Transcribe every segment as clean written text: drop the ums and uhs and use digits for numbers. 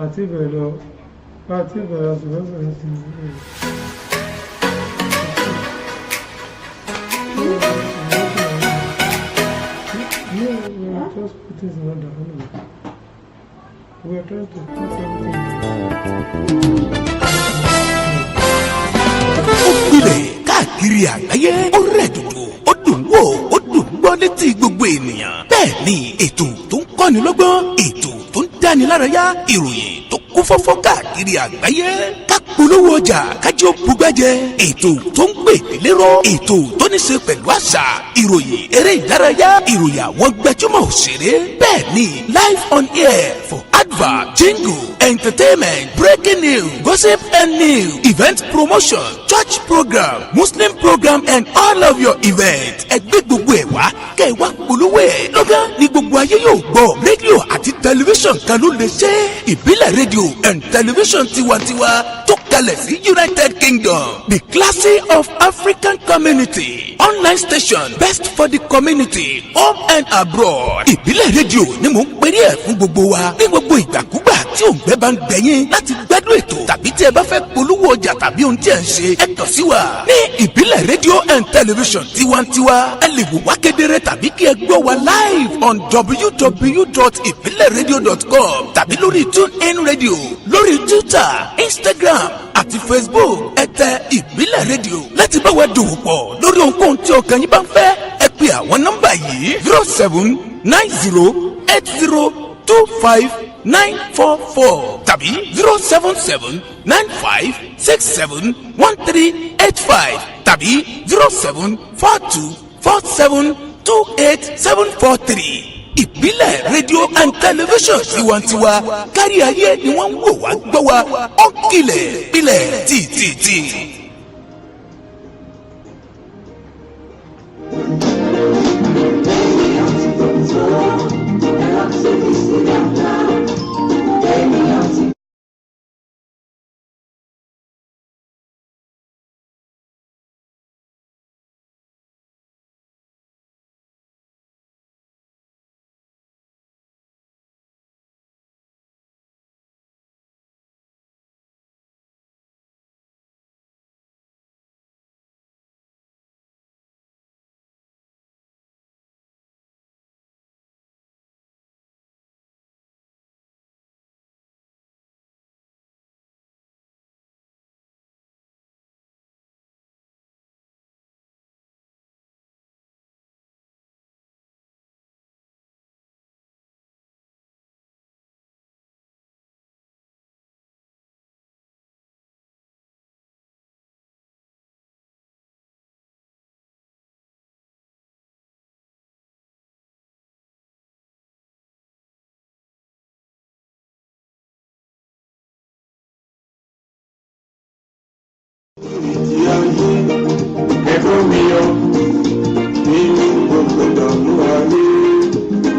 àti bẹ̀rẹ̀ ṣùgbọ́n bẹ̀rẹ̀ sí just put this in order anyway. We are trying to put everything. Ó gbilẹ̀ káàkiri àgbáyé, ó rẹ̀ dòdò, ó dùn wò, ó dùn gbọ́ létí gbogbo ènìyàn. Bẹ́ẹ̀ ni ètò tó ń kọ́ni lọ́gbọ́n, ètò tó ń dáni lárayá, ìròyìn tó kún fọ́fọ́ káàkiri àgbáyé. Ká polówó ọjà kájí ó bugbájẹ, ètò tó ń gbè délérò, ètò tó ní ṣe pẹ̀lú àṣà, ìròyìn eré ìdárayá, ìròyìn àwọn gbajúmọ̀ òṣèré. Bẹ́ẹ̀ ni live on air for advert, jingle, entertainment, breaking news, gossip and news, event promotion, church program, Muslim program and all of your events. Ẹgbẹ́ gbogbo ẹ̀ wá kẹ́ ẹ wá polówó ẹ̀. Lọ́gán ni gbogbo ayé yóò gbọ́. Rédíò àti tẹlifíṣàn kan ló lè ṣe. Ìbílẹ̀ rédíò and tẹlifíṣàn tiwantiwa tó kalẹ̀ sí United Kingdom. The Classy of African Community. Online station best for the community, home and abroad. Ìbílẹ̀ rédíò ni mò ń pèrè ẹ̀ fún gbogbo wa. Ní gbogbo ìgbàkúgbà tí òǹgbẹ́ bá ń gbẹ̀yìn láti gbádùn ètò tàbí tí ẹ bá fẹ́ polówó ọjà tàbí ohun tí ẹ ń ṣe, ẹ kàn sí wa ní Ìbílẹ̀ rédíò and television tiwantiwa. Ẹ lè wò wá kedere tàbí kí ẹ gbọ́ wa live on www.ibileradio.com tàbí lórí TuneIn Radio, lórí Twitter, Instagram àti Facebook. Ẹ tẹ Ìbílẹ̀ rédíò láti bá wa dòwò pọ̀ lórí ohunkóhun tí ọkàn yín bá ń fẹ́. Ẹ pe àwọn nọ́mbà yìí 0790802594 tàbí 07795671385 tàbí 07424728743. Ìbílẹ̀ rédíò and television tiwantiwa kárí ayé ni wọ́n ń wò wá gbọ́ wa. Ó kilẹ̀ pilẹ̀ tìtìtì. Ẹ̀fọ́ mi yọ nínú gbogbo ìdààmú ayé.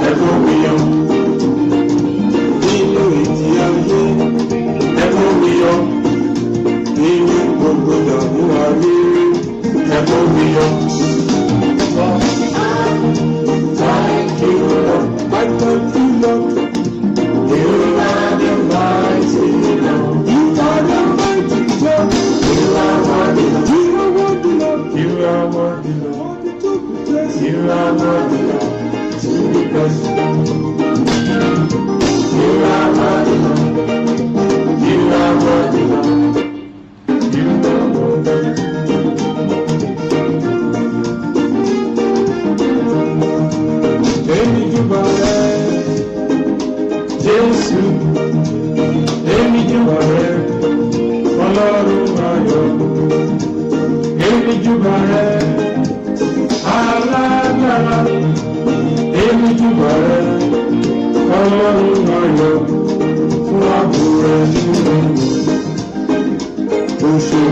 Ẹ̀fọ́ mi yọ nínú ìtì ayé. Ẹ̀fọ́ mi yọ nínú gbogbo ìdààmú ayé. Ẹ̀fọ́ mi yọ. Thank you, Lord. I thank you, Lord. You are the mighty Lord. You are the mighty Lord. You are worthy, Lord. You are worthy, Lord. You are worthy, Lord. You are worthy, Lord. To be praised. You are worthy, Lord. You are worthy, Lord. You are worthy. Èmi júbà rẹ, Jésù. Èmi júbà rẹ, Ọlọ́run ayọ̀. Èmi júbà rẹ, alágbára. Èmi júbà rẹ, Ọlọ́run ayọ̀. Fún ààbò rẹ nínú oṣù.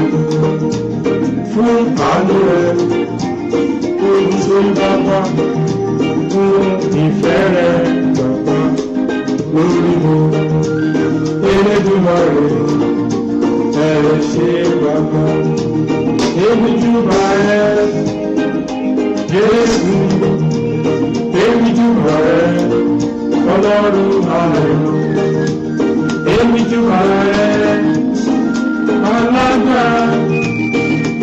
Fún àánú rẹ, oṣù bàbá. Fún ìfẹ́ rẹ, bàbá. Lórí mo, Elédùmarè. Ẹ ṣé bàbá. Èmi júbà rẹ, Jésù. Èmi júbà rẹ, Ọlọ́run ayọ̀. Èmi júbà rẹ̀ alágbára,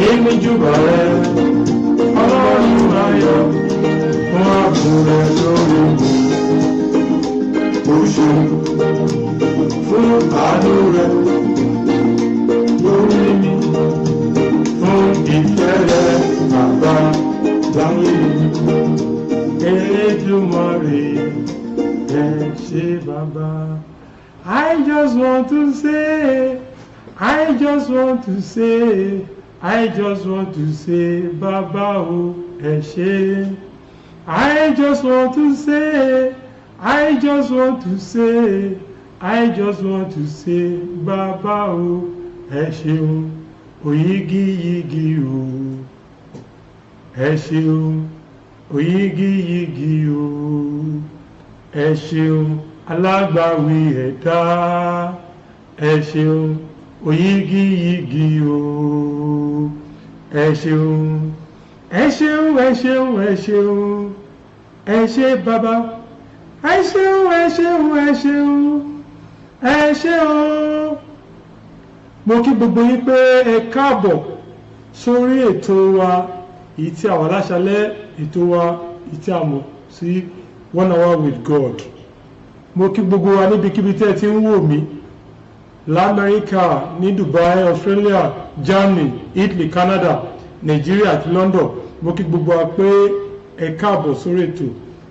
èmi júbà rẹ̀ ọlọ́run ayọ̀ fún ààbò rẹ̀ lórí mi. Ó ṣeun fún àánú rẹ̀ lórí mi, fún ìfẹ́ rẹ̀ bàbá láyé mi. Elédùmarè ẹ ṣé bàbá. I just want to say, I just want to say, I just want to say, Baba o ẹ ṣé. I just want to say, I just want to say, I just want to say, Baba o ẹ ṣeun, oyigiyigi o, ẹ ṣeun, oyigiyigi o, ẹ ṣeun, alágbàwí ẹ̀dá, ẹ ṣeun, oyigiyigi o, ẹ ṣeun, ẹ ṣeun, ẹ ṣeun, ẹ ṣeun, ẹ ṣé bàbá, ẹ ṣeun, ẹ ṣeun, ẹ ṣeun, ẹ ṣé o. Mo kí gbogbo yín pé ẹ káàbọ̀ sórí ètò wa èyí tí àwọn aláṣálẹ́ ètò wa èyí tí a mọ̀ sí 1 hour with God. Mo kí gbogbo wa níbikíbi tẹ́ ẹ ti ń wò mí l'Amẹ́ríkà, ní Dubai, Australia, Germany, Italy, Canada, Nigeria àti London. Mo kí gbogbo wa pé ẹ káàbọ̀ sórí ètò,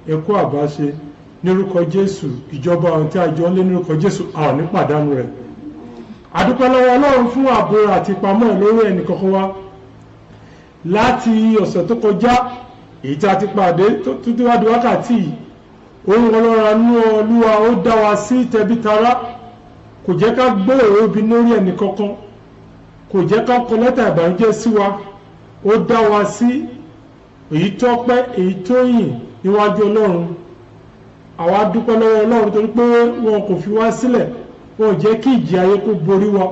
ẹ kú àbáṣe ní orúkọ Jésù. Ìjọba ohun tí a jọ ń lé ní orúkọ Jésù a ò ní pàdánù rẹ̀. A dúpẹ́ lọ́wọ́ Ọlọ́run fún ààbò àti ìpamọ́ lórí ẹnì kọ̀ọ̀kan wa láti ọ̀sẹ̀ tó kọjá èyí tí a ti pàdé tó ti wá di wákàtí yìí. Ohun Ọlọ́run ní Olúwa ó dá wa sí tẹbítara, kò jẹ́ ká gbé èrò ibi lórí ẹnì kankan, kò jẹ́ ká kọ lẹ́tà ìbànújẹ́ sí wa, ó dá wa sí èyí tó pẹ́ èyí tó yìn níwájú Ọlọ́run. Àwa dúpẹ́ lọ́wọ́ Ọlọ́run torí pé wọn kò fi wá sílẹ̀, wọn ò jẹ́ kí ìjì ayé kó borí wa.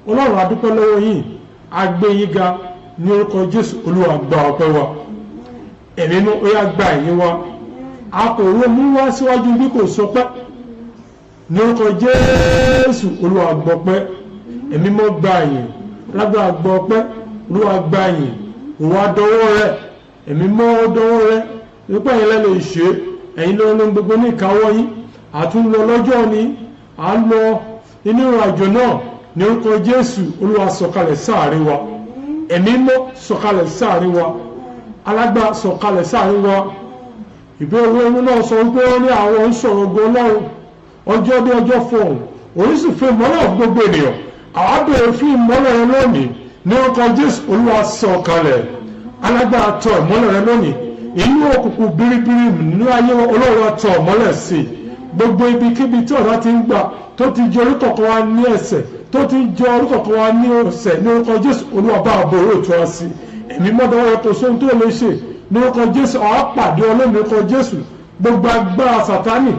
Ọlọ́run a dúpẹ́ lọ́wọ́ yín, a gbé yín ga ní orúkọ Jésù. Olúwa gba ọpẹ́ wa, ẹ̀mí mú ó yá gba ìyìn wa. A kò ró mú wá síwájú bí kò sọpẹ́ ní orúkọ Jésù. Olúwa gbọpẹ́, ẹ̀mí mọ́ gba ìyìn, lágbára gbọpẹ́, Olúwa gba ìyìn. Òwa dọwọ́ rẹ̀, ẹ̀mí mọ́ dọwọ́ rẹ̀, nípa ẹ̀yin lẹ́nu ìṣe, ẹ̀yin ló ń gbogbo ní ìkáwọ́ yín. Àtún lọ lọ́jọ́ ni à ń lọ inú ìrìnàjò náà ní orúkọ Jésù. Olúwa sọ̀kalẹ̀ sáàrin wa, ẹ̀mí mọ́ sọ̀kalẹ̀ sáàrin wa, alágbára sọ̀kalẹ̀ sáàrin wa. Ìbéèrè ohun náà sọ wípé wọ́n ní àwọn ń sọ̀rọ̀ ogun Ọlọ́run ọjọ́ dé ọjọ́ fọ̀hún, oríṣìí fún ìmọ́lẹ̀ gbogbo ènìyàn. Àwa bèèrè fún ìmọ́lẹ̀ rẹ lónìí ní orúkọ Jésù. Olúwa sọ̀kalẹ̀, alágbára tọ̀ ìmọ́lẹ̀ rẹ lónìí. Inú òkùnkùn biribiri nínú ayé wọn, Olúwa tọ̀ ìmọ́lẹ̀ sí i. Gbogbo ibikíbi tí ọ̀dá ti ń gbà tó ti jẹ orí kọ̀ọ̀kan wa ní ẹsẹ̀, tó ti jẹ orí kọ̀ọ̀kan wa ní ọ̀sẹ̀, ní orúkọ Jésù. Olúwa bá àbò orí òtún wa sí i. Ẹ̀mí mọ́dọ̀ wọn kò sóhun tó lè ṣe ní orúkọ Jésù. Àwa pàdé Ọlọ́run ní orúkọ Jésù. Gbogbo agbára Sátánì,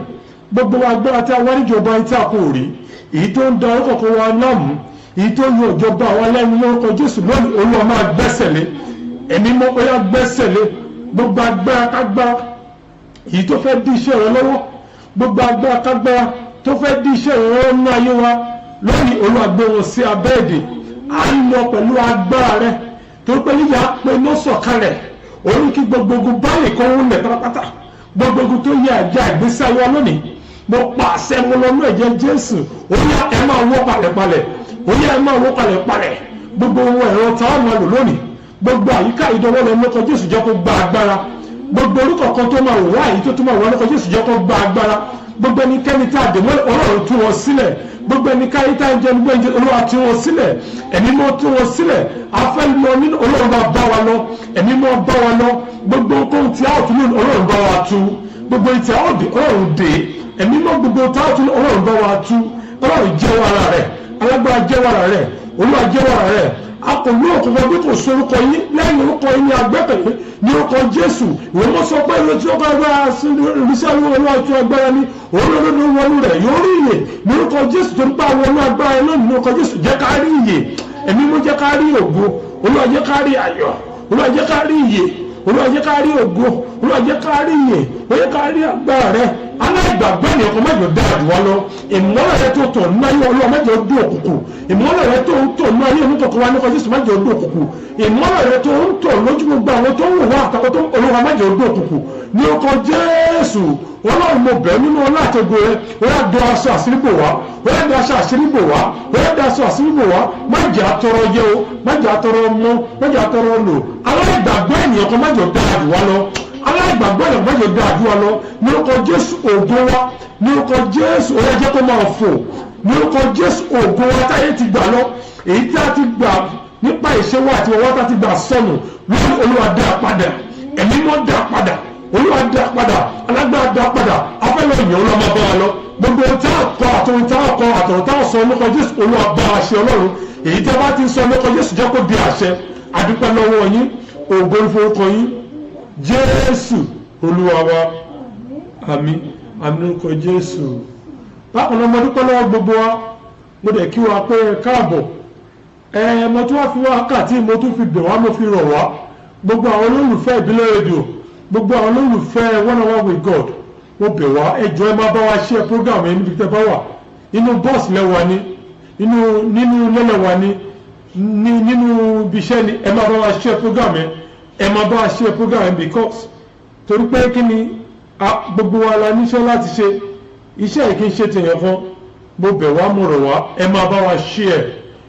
gbogbo agbára tí a wá níjọba tí a kò rí, èyí tó ń da orí kọ̀ọ̀kan wa láàmú, èyí tó ń yọ ìjọba àwọn lẹ́nu ní orúkọ Jésù lónìí. Olúwa máa gbẹ́sẹ̀ lé, ẹ̀mí mọ́ ó yá gbẹ́sẹ̀ lé. Gbogbo agbára kágbára èyí tó fẹ́ dí iṣẹ́ rẹ lọ́wọ́, gbogbo agbára kágbára tó fẹ́ dí iṣẹ́ rẹ lọ́wọ́ ní ayé wa lónìí, Olúwa gbé wọn sí abẹ́ èdè. À ń lọ pẹ̀lú agbára rẹ tó pé níyà pé ló sọ̀kalẹ̀. Orí kí gbogbo ogun báyìí kan ń lẹ̀ pátápátá, gbogbo ogun tó yẹ àjà ìgbésí ayé wa lónìí, mo pàṣẹ mo lọ ní ẹ̀jẹ̀ Jésù. Ó yá ẹ máa wọ́ palẹ̀palẹ̀, ó yá ẹ máa wọ́ palẹ̀palẹ̀. Gbogbo ohun ẹ̀rọ tá a máa lò lónìí, gbogbo àyíká ìdánwò lọ lórúkọ Jésù jẹ́ kó gba agbára. Gbogbo orúkọ kan tó máa wò wá èyí tó tún máa wọ lórúkọ Jésù jẹ́ kó gba agbára. Gbogbo ẹnikẹ́ni tá a dè mọ́lẹ̀, Ọlọ́run tú wọn sílẹ̀. Gbogbo ẹnikẹ́ni tá a jẹ́ nígbà ìjẹ́, Olúwa tú wọn sílẹ̀. Ẹ̀mí mọ́ tú wọn sílẹ̀. A fẹ́ lọ nínú, Ọlọ́run bá bá wa lọ, ẹ̀mí mọ́ bá wa lọ. Gbogbo ohun tí a ò tún ní, Ọlọ́run bá wa tú. Gbogbo ìtì a ò dé, Ọlọ́run dé. Ẹ̀mí mọ́ gbogbo tá a tún ní, Ọlọ́run bá wa tú. Ọlọ́run jẹ́wọ́ ara rẹ̀, alágbára jẹ́wọ́ ara rẹ̀, Olúwa jẹ́wọ́ ara rẹ̀. A kò ní òkùnkùn bí kò so orúkọ yín, lẹ́yìn orúkọ yín ní agbẹ́kẹ̀lé ní orúkọ Jésù. Ìwé mọ́ sọ pé ìlú tí ó bá agbára sí ìrísí Olúwa tún agbára ní olódodo wọnú rẹ̀ yóò rí ìyè ní orúkọ Jésù. Torí pé àwọn ọmọ agbára náà ní orúkọ Jésù jẹ́ ká rí ìyè. Ẹ̀mí mú jẹ́ ká rí ògo, Olúwa jẹ́ ká rí ayọ̀, Olúwa jẹ́ ká rí ìyè, Olúwa jẹ́ ká rí ògo, Olúwa jẹ́ ká rí ìyè, ó jẹ́ ká rí agbára rẹ̀, aláìgbàgbọ́ ènìyàn kan mẹ́jọ dá àdúrà lọ ìmọ́lẹ̀ rẹ tó tọ̀ nínú ayé ọlọ́run mẹ́jọ dún òkùnkùn ìmọ́lẹ̀ rẹ tó ń tọ̀ nínú ayé onítọ̀kọ̀ wa nípa Jésù mẹ́jọ dún òkùnkùn ìmọ́lẹ̀ rẹ tó ń tọ̀ lójú gbogbo àwọn tó ń wò wá àtàwọn tó ń olúwa mẹ́jọ dún òkùnkùn ní orúkọ Jésù ọlọ́run mo bẹ̀ nínú ọlá àtẹ̀gbọ́ rẹ wọ́n á dọ̀ aṣọ àṣírí bò wá wọ́n á dọ̀ aṣọ àṣírí bò wá wọ́n á dọ̀ aṣọ àṣírí bò wá má jẹ́ àtọrọ jẹ́ o má jẹ́ àtọrọ mọ́ má jẹ́ àtọrọ lò aláìgbàgbọ́ ènìyàn kan mẹ́jọ dá àdúrà lọ aláìgbàgbọ́ ènìyàn mẹ́jọ dá àdúrà lọ ní orúkọ Jésù ògo wa ní orúkọ Jésù ó yẹ jẹ́ kó máa fò ní orúkọ Jésù ògo wa táyé ti gbà lọ èyí tí a ti gbà nípa ìṣẹ́wọ́ àti ọwọ́ tá a ti gbà sọnù lórí Olúwa dá padà ẹ̀mí mọ́ dá padà Olúwa dá padà alágbára dá padà afẹ́lẹ́ ìyẹn ọlọ́mọ bá wa lọ gbogbo ohun tí a kọ àtọ̀hún tí a kọ àtọ̀hún tí a sọ nípa Jésù Olúwa bá wa ṣe Ọlọ́run èyí tí a bá ti ń sọ nípa Jésù jẹ́ kó di àṣẹ adúpẹ́ lọ́wọ́ yín ògo ìforúkọ yín Jésù Olúwa wa àmín àmín orúkọ Jésù. bákan náà mo dúpẹ́ lọ́wọ́ gbogbo wa mo dẹ̀ kí wa pé káàbọ̀ mo tún wá fi wákàtí mo tún fi bẹ̀ wá mo fi rọ̀ wá gbogbo àwọn olólùfẹ́ ìbílẹ̀ rédíò gbogbo àwọn olólùfẹ́ one on one with God mo bẹ̀ wá ẹ jọ̀ọ́ ẹ máa bá wa share program yẹn níbi tẹ́ bá wà inú bọ́ọ̀sì lẹ́wà ni nínú lẹ́lẹ̀wà ni nínú ibi iṣẹ́ ni ẹ máa bá wa share program yẹn ẹ máa bá wa share program yẹn because torí pé kí ni gbogbo wa la níṣẹ́ láti ṣe iṣẹ́ yìí kì í ṣe tèèyàn kan mo bẹ̀ wá mo rọ̀ wá ẹ máa bá wa share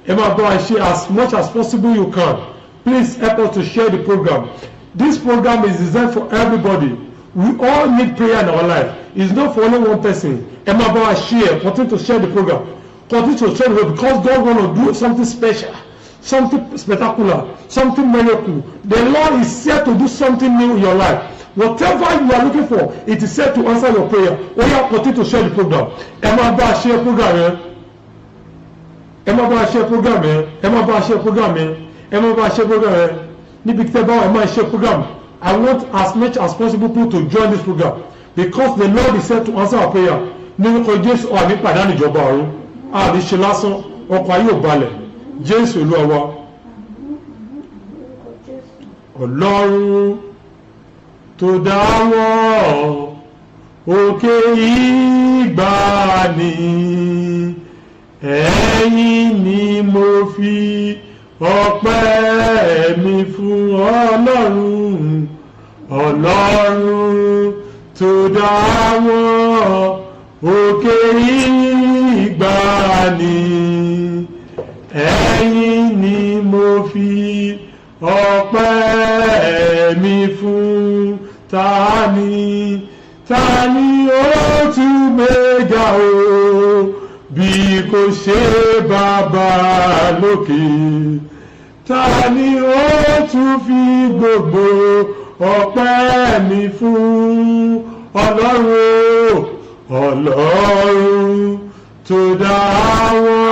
ẹ máa bá wa share as much as possible you can. Please help us to share the program. This program is designed for everybody. We all need prayer in our life. It's not for only one person. Ẹ máa bá wa share, continue to share the program. Continue to share the program because God want to do something special, something spectacular, something miracle. The Lord is here to do something new in your life. Whatever you are looking for, it is here to answer your prayer. Oya, continue to share the program. Ẹ máa bá wa share program yẹn. Ẹ máa bá wa share program yẹn. Ẹ máa bá wa share program yẹn. Ẹ máa bá share program yẹn. Níbi tí ẹ bá wà ẹ máa share program. I want as much as possible people to join this program because the Lord is here to answer our prayer. Ní orúkọ Jésù àmì pàdánù ìjọba ọ̀run. Àmì ṣe lásán ọkọ̀ ayé ò balẹ̀. Jésù Olúwa wa. Ọlọ́run tó dáwọ́ òkè ìgbàanì ẹ̀yin ni mo fi ọpẹ́ mi fún Ọlọ́run Ọlọ́run tó dáwọ́ òkè ìgbàanì ẹ̀yin ni mo fi ọpẹ́ mi fún tani ó tún gbéga o bí kò ṣe bàbá lókè tani ó tún fi gbogbo ọpẹ́ mi fún Ọlọ́run tó dáwọ́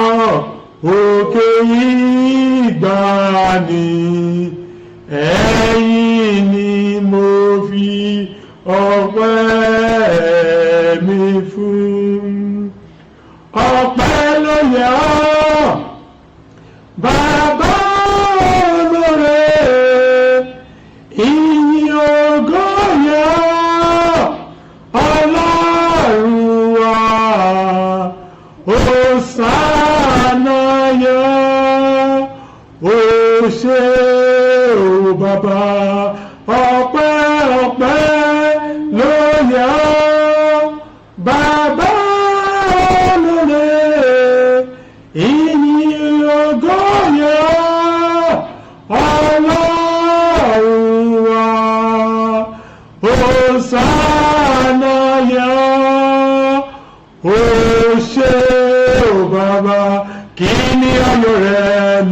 òkè ìgbàanì ẹ̀yin ni mo fi ọpẹ́ mi fún. Ọpẹ́ ló yẹ ọ́ bàbá olóore ìyìn ògo yẹ ọ́ Ọlọ́run wa Hòsánà yẹ ó ṣé o bàbá ọpẹ́ ló yẹ ọ́ bàbá olóore ìyìn ògo yẹ ọ́ Ọlọ́run wa Hòsánà yẹ ó ṣé o bàbá kí ni ayọ̀ rẹ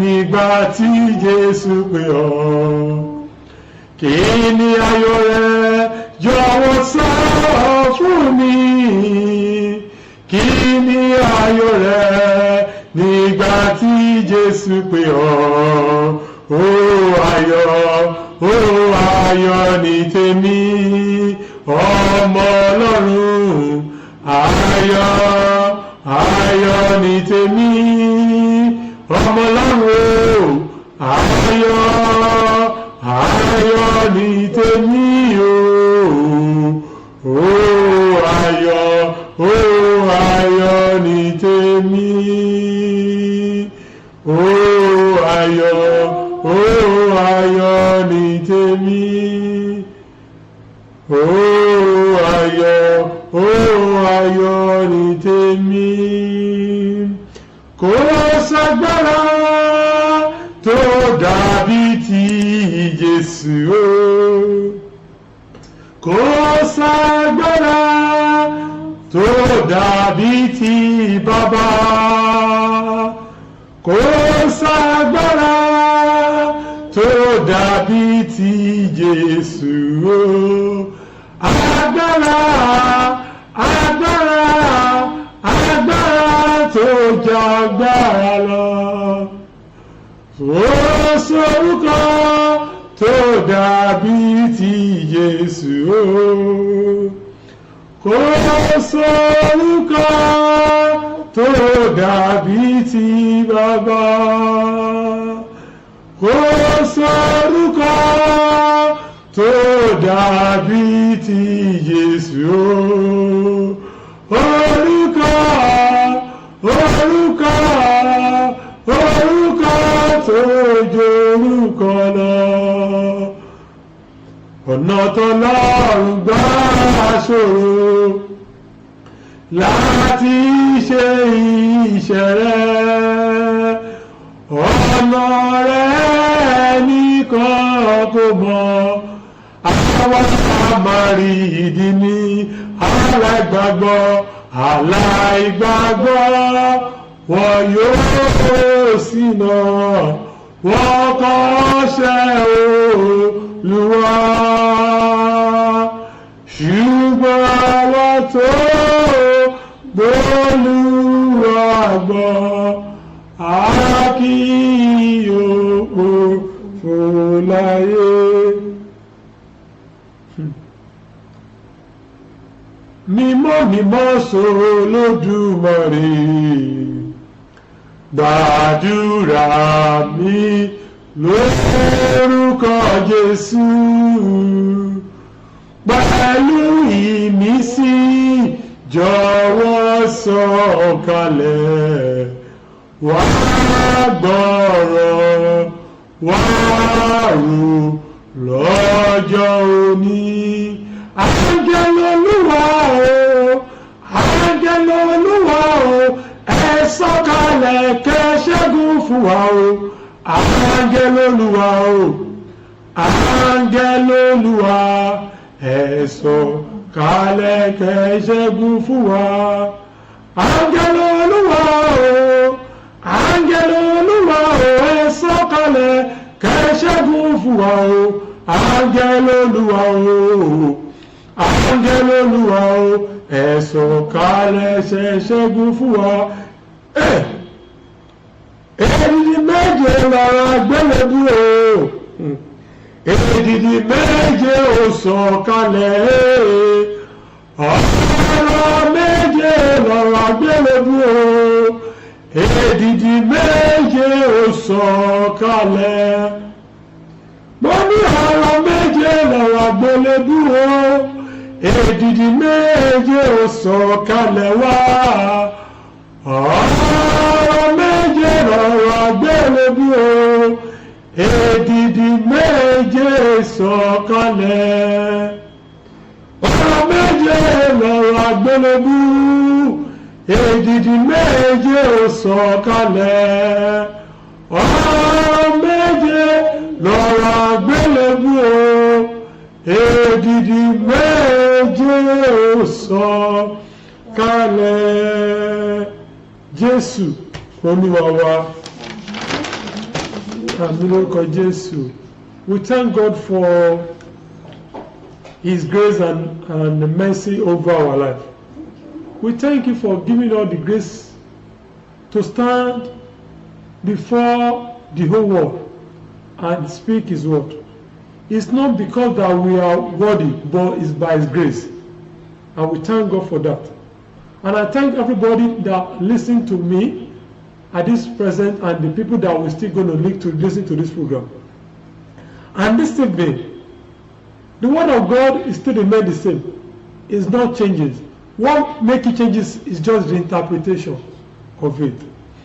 nígbà tí Jésù pè ọ́ kí ni ayọ̀ rẹ jọ̀wọ́ sọ fún mi kí ni ayọ̀ rẹ nígbà tí Jésù pè ọ́ ó ayọ̀ ní tèmi ọmọ Ọlọ́run ayọ̀ ní tèmi ọmọ Ọlọ́run ayọ̀ ní tèmi o ayọ̀ ayọ̀ ni tèmi. Kò ságbára tó dàbí ti Jésù o. Kò ságbára tó dàbí ti Bàbá. Kò ságbára tó dàbí ti Jésù o. Agbára tó jà agbára lọ. Ó sórúkọ tó dàbí ti Jésù o. Kò sórúkọ tó dàbí ti Bàbá. Kò sórúkọ tó dàbí ti Jésù o. Orúkọ tó jórúkọ lọ. Ọ̀nà t'Ọlọ́run gbà ṣòro láti ṣe iṣẹ́ rẹ̀. Ọ̀nà rẹ̀ nìkan kò mọ̀. Àwọn àmàrí ìdí ní aláìgbàgbọ́ wọn yóò ṣìnà, wọn kọ̀ṣẹ̀ Olúwa. Ṣùgbọ́n àwọn tó gb'Olúwa gbọ́, a kì yóò òfò láyé. Mímọ́ s'Olódùmarè, gbàdúrà mi lórúkọ Jésù. Pẹ̀lú ìmísí jọ̀wọ́ sọ̀kalẹ̀, wá gbọ́rọ̀ wá rò lọ́jọ́ òní. Áńgẹ́lì Olúwa o, ẹ sọ̀kalẹ̀ kẹ́ ṣẹ́gun fún wa o. Áńgẹ́lì Olúwa o, ẹ sọ̀kalẹ̀ kẹ́ ṣẹ́gun fún wa. Áńgẹ́lì Olúwa o, ẹ sọ̀kalẹ̀ kẹ́ ṣẹ́gun fún wa o. Áńgẹ́lì Olúwa o, ẹ sọ̀kalẹ̀ ṣẹ́gun fún wa. Èdìdì méje lọ́rọ̀ àgbélébú o. Èdìdì méje ò sọ̀kalẹ̀. Ọ̀rọ̀ méje lọ́rọ̀ àgbélébú o. Èdìdì méje ò sọ̀kalẹ̀. Mo ní ọ̀rọ̀ méje lọ́rọ̀ àgbélébú o. Èdìdì méje ò sọ̀kalẹ̀ wá. Ọ̀rọ̀ méje lọ́rọ̀ àgbélébú o. Èdìdì méje sọ̀kalẹ̀. Ọ̀rọ̀ méje lọ́rọ̀ àgbélébú. Èdìdì méje sọ̀kalẹ̀. Ọ̀rọ̀ méje lọ́rọ̀ àgbélébú o. Èdìdì méje sọ̀kalẹ̀. Jésù Olúwa wa. Àmín lórúkọ Jésù. We thank God for His grace and mercy over our life. We thank you for giving us the grace to stand before the whole world and speak His word. It's not because that we are worthy, but it's by His grace. And we thank God for that. And I thank everybody that listened to me at this present and the people that we're still going to listen to this program. And this evening, the word of God is still remain the same. It's not changing. What makes it changes is just the interpretation of it.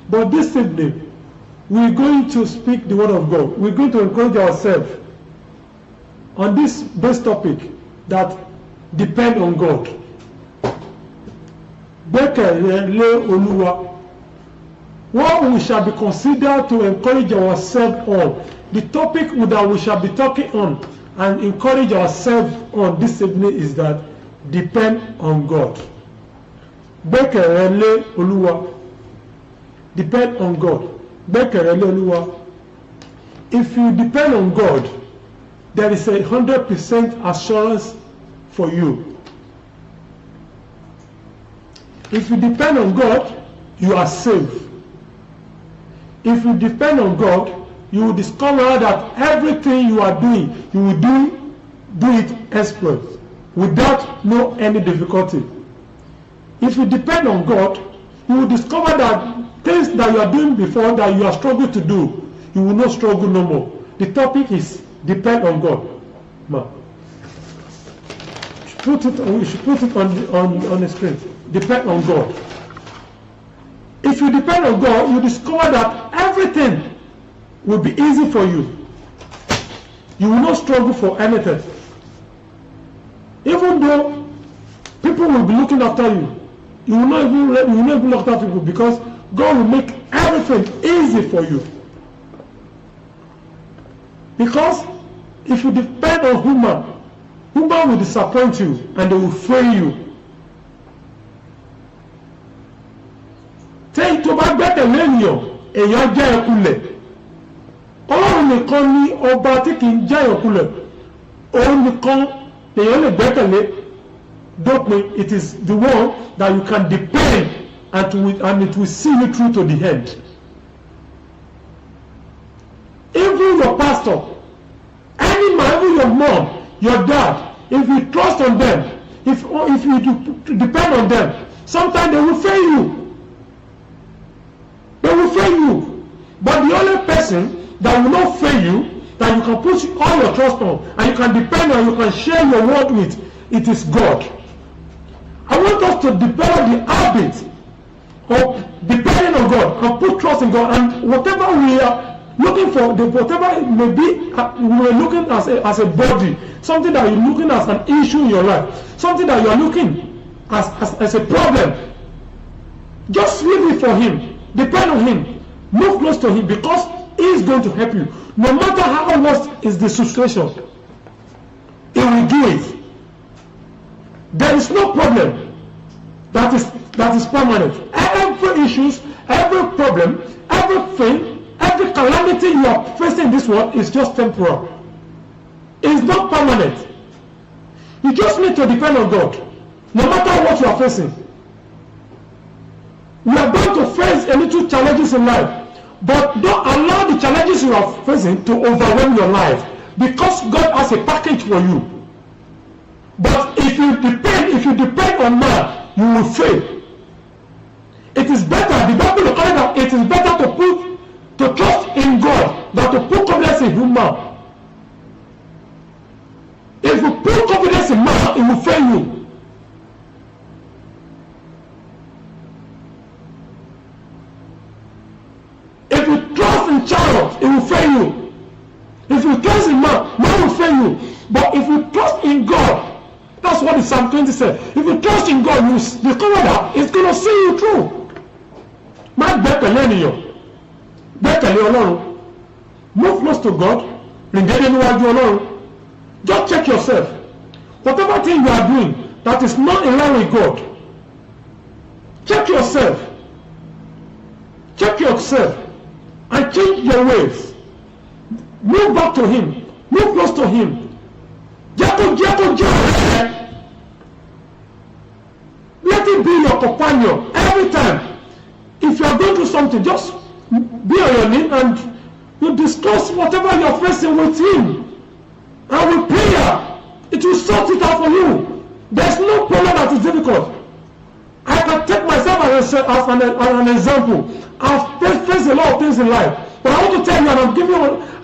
But this evening, we're going to speak the word of God. We're going to encourage ourselves on this best topic, that Depend on God. Gbẹ́kẹ̀lé Olúwa. What we shall be considered to encourage ourselves on. The topic that we shall be talking on and encourage ourselves on this evening is that depend on God. Gbẹ́kẹ̀lé Olúwa. Depend on God. Gbẹ́kẹ̀lé Olúwa. If you depend on God, there is 100% assurance for you. If you depend on God, you are safe. If you depend on God, you will discover that everything you are doing, you will do it exploit without any difficulty. If you depend on God, you will discover that things that you are doing before that you are struggling to do, you will not struggle no more. The topic is depend on God. Ma. We should put it on the screen. Depend on God. If you depend on God, you discover that everything will be easy for you. You will not struggle for anything. Even though people will be looking after you, you will not even look after people, because God will make everything easy for you. Because if you depend on human will disappoint you and they will fail you. Tẹ́yìn tó bá gbẹ́kẹ̀lé èèyàn jẹ́ ẹkulẹ̀. Ọlọ́run nìkan ni ọba tí kì í jẹ́ ẹkulẹ̀. Òun nìkan èèyàn lè gbẹ́kẹ̀lé dópin. It is the one that you can depend and it will see you through to the end. Even your pastor, any man, even your mom, your dad, if you trust on them, if you depend on them, sometimes they will fail you. They will fail you. But the only person that will not fail you, that you can put all your trust on, and you can depend on, you can share your word with, it is God. I want us to develop the habit of depending on God and put trust in God, and whatever we are looking for, whatever it may be, we are looking as a body, something that you're looking as an issue in your life, something that you are looking as a problem. Just leave it for Him. Depend on Him. Move close to Him, because He is going to help you. No matter how worse is the situation, He will do it. There is no problem that is permanent. Every issues, every problem, everything, every calamity you are facing in this world is just temporal. It's not permanent. You just need to depend on God, no matter what you are facing. We are going to face a little challenges in life, but don't allow the challenges you are facing to overwhelm your life, because God has a package for you. But if you depend on man, you will fail. It is better, the Bible will call it that it is better to trust in God than to put confidence in human. If you put confidence in man, it will fail you. If you trust in chariots, it will fail you. If you trust in man will fail you. But if you trust in God, that's what the Psalm 20 said. If you trust in God, you discover that it's going to see you through. Má gbẹ́kẹ̀lé ènìyàn, gbẹ́kẹ̀lé Ọlọ́run. Move close to God. Rìngẹ́dẹ́ níwájú Ọlọ́run. Just check yourself. Whatever thing you are doing that is not in line with God, check yourself. Check yourself and change your ways. Move back to Him. Move close to Him. Let it be your companion every time. If you are going through something, just be on your knee and you discuss whatever you are facing with Him. And with prayer, it will sort it out for you. There's no problem that is difficult. I can take myself as an example. I've faced a lot of things in life, but I want to tell you, and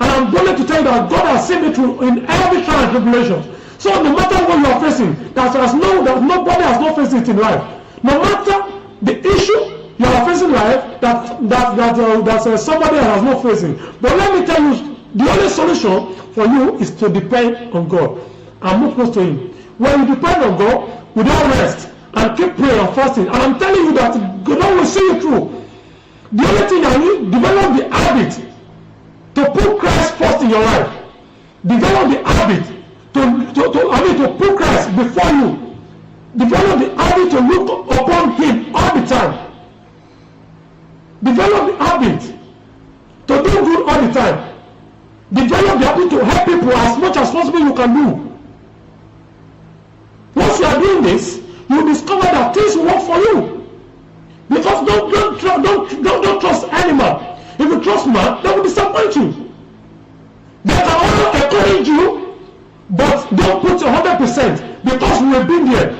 I'm willing to tell you that God has seen me through in every trial and tribulation. So no matter what you are facing, that nobody has not faced it in life. No matter the issue you are facing in life, that somebody has not facing. But let me tell you, the only solution for you is to depend on God and move close to Him. when you depend on God without rest and keep praying and fasting, and I'm telling you that God will see you through. The only thing I need, develop the habit to put Christ first in your life. Develop the habit to put Christ before you. Develop the habit to look upon Him all the time. Develop the habit to do good all the time. Develop the habit to help people as much as possible you can do. Once you are doing this, you discover that things work for you. Because don't trust any man. If you trust man, they will disappoint you. They can only encourage you, but don't put 100% because we have been there.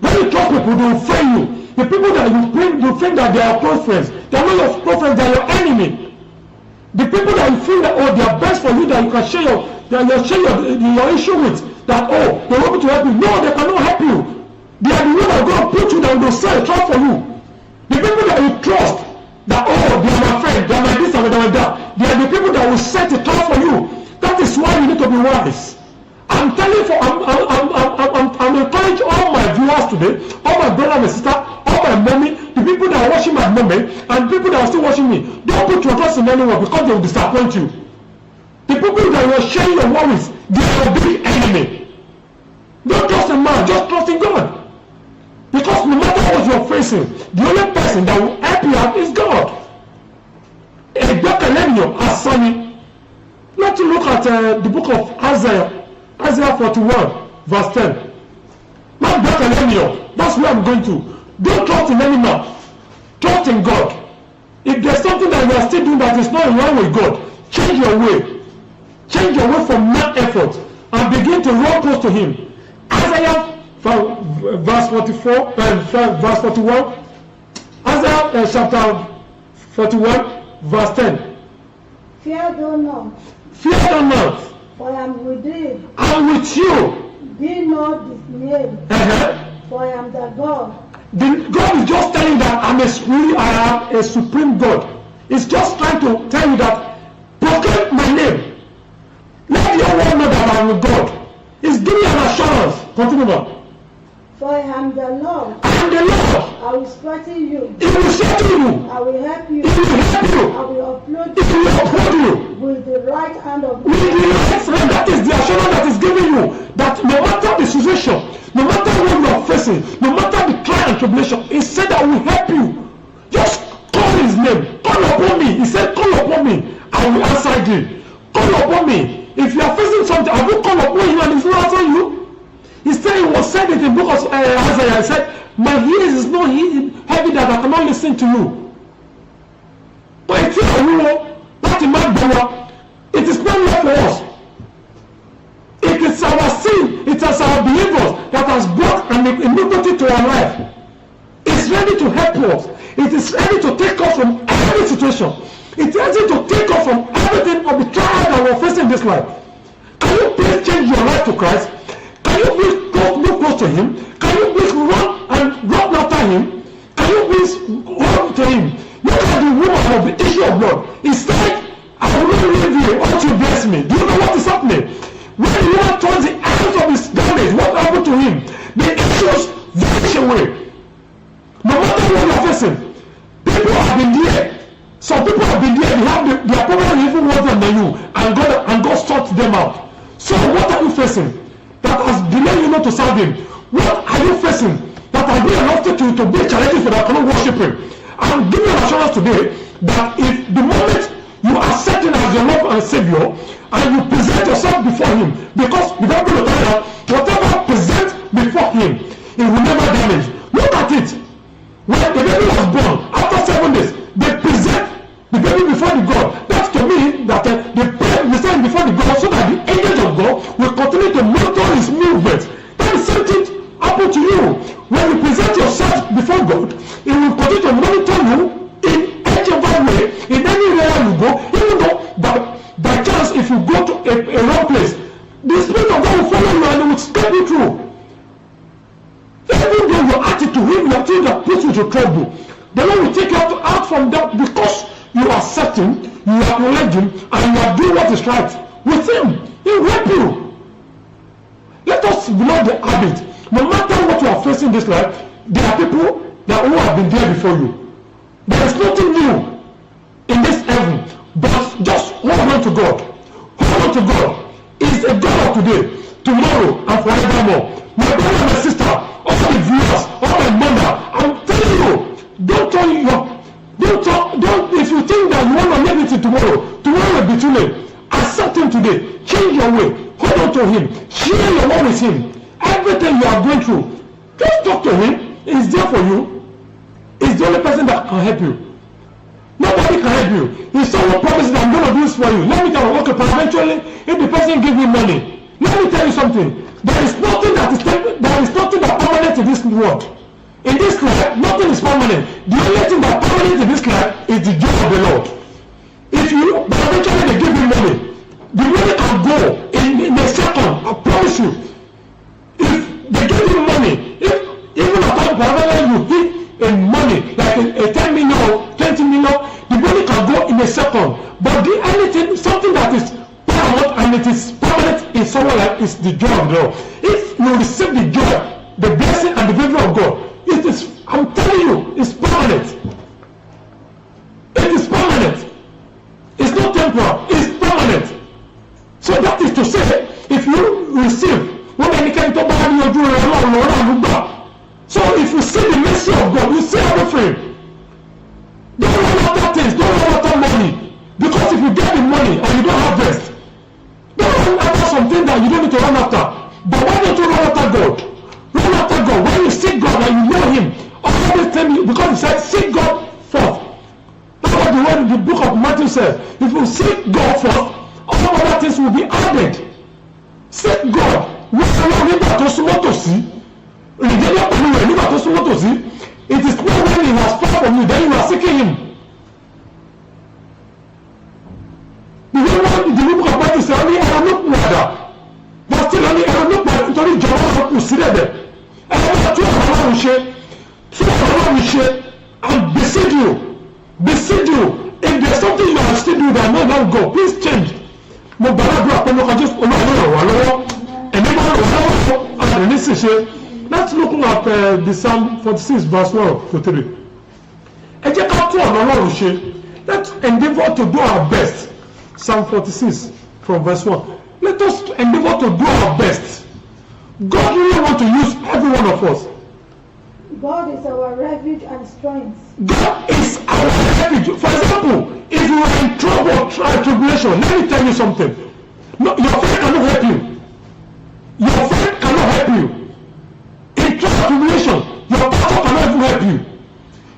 When you trust people, they will fail you. The people that you think that they are close friends, they are not your close friends, they are your enemy. The people that you feel that they are best for you, that you can share your issue with, that they want to help you. No, they cannot help you. They are the ones that God put you down, they will say a trap for you. The people that you trust, that they are my friend, they are my this and they are my that, they are the people that will set a trap for you. That is why you need to be wise. I'm telling you, I'm encouraging all my viewers today, all my brother and my sister, all my mommy, the people that are watching my mommy, and people that are still watching me. Don't put your trust in anyone because they will disappoint you. The people that you are sharing your worries, they are a big enemy. Don't trust a man, just trust in God. Because no matter what you are facing, the only person that will help you out is God. Let's look at the book of Isaiah 41, verse 10. That's where I'm going to. Don't trust in any man. Trust in God. If there's something that you are still doing that is not in line with God, change your way. Change your way from man effort and begin to run close to Him. Isaiah verse 44, verse 41. Isaiah chapter 41, verse 10. Fear thou not. Fear thou not. For I am with thee. I am with you. Be not dismayed. For I am thy God. God is just telling that I am a supreme God. He's just trying to tell you that proclaim my name. Let your world know that I am God. He's giving you an assurance. Continue on. For I am the Lord. I am the Lord. I will strengthen you. He will strengthen you. I will help you. He will help you. I will uphold He will uphold you. with the right hand of With the right hand, that is the assurance that is giving you that no matter the situation, no matter what you are facing, no matter the trial and tribulation, He said I will help you. Just call His name. Call upon me. He said, call upon me. I will answer you. Call upon me. If you are facing something, I will call upon Him and He will answer you. He said, He was said in the book of Isaiah, He said, my ears is not heavy that I cannot listen to you. But if you are that man, it is not left for us. It is our sin, it is our behaviors that has brought an iniquity to our life. It's ready to help us. It is ready to take us from every situation. It is ready to take us from everything of the trial that we are facing in this life. Can you please change your life to Christ? Can you please look close to Him? Can you please run after Him? Can you please run to Him? Look at the woman of the issue of blood. He said, I will not leave you until you bless me. Do you know what is happening? When the woman turns the eyes of his garment, what happened to him? The issues vanish away. No matter what you are facing, people have been there. Some people have been there. They are probably even worse than you, and God sorts them out. So what are you facing that has delayed you not to serve Him? What are you facing that has been an obstacle to be challenging for that cannot worship Him? I'm giving you an assurance today that if the moment you accept Him as your Lord and Savior, and you present yourself before Him, because the Bible will tell you that whatever present before Him, it will never damage. Look at it. When the baby was born, after 7 days, they present the baby before the God. That's to me that they present before the God so that the angels of God will continue to monitor His movement. That is same thing happen to you. When you present yourself before God, He will continue to monitor you in any other way, in any area you go, even though by chance if you go to a wrong place, the Spirit of God will follow you and He will step you through. Even though your attitude, if you are doing that puts you to trouble, the Lord will take you out from that because you are accepting, you acknowledge Him, and you are doing what is right with Him. He will help you. Let us know the habit. No matter what you are facing in this life, there are people who have been there before you. There is nothing new in this heaven, but just hold on to God. Hold on to God. He is a God of today, tomorrow, and forevermore. My brother and my sister, all the viewers, all my mother, I'm telling you, if you think that you want to live it tomorrow will be too late. Accept him today. Change your way. Hold on to him. Share your love with him. Everything you are going through, just talk to him. He's there for you. He's the only person that can help you. Nobody can help you. If someone promises that I'm going to do this for you, let me tell you, okay, but eventually, if the person gives me money, let me tell you something. There is nothing that permanent in this world. In this life, nothing is permanent. The only thing that permanent in this life is the joy of the Lord. But eventually they give you money. The money can go in a second. I promise you. If they give you money, even after you hit a money like a 10 million or 20 million, the money can go in a second. But something that is paramount and it is permanent in someone like is the joy of the Lord. If you receive the joy, the blessing and the favor of God, it is, I'm telling you, it's permanent. It is permanent. It's not temporal, it's permanent. So that is to say, if you receive, so if you see the mercy of God, you see everything. Don't run after things, don't run after money. Because if you get the money and you don't have rest, don't run after something that you don't need to run after. But why don't you run after God? Run after God. When you seek God and you know him, always tell me, because he said, seek God first. That's what the word in the book of Matthew says. If you seek God first, all other things will be added. Seek God. It is not when he has far from you, then you are seeking him. The way in the book of Matthew says, only I look mother. But still only I look mother. It's only Jehovah who see there. And I want to and beseech you. Beseech you. If there's something you are still doing that may not go, please change. Let's look at the Psalm 46 verse 1 to 3. Let's endeavor to do our best. Psalm 46 from verse 1. Let us endeavor to do our best. God really wants to use every one of us. God is our refuge and strength. God is our refuge. For example, if you are in trouble, tribulation, let me tell you something. No, your friend cannot help you. Your friend cannot help you. In tribulation, your pastor cannot even help you.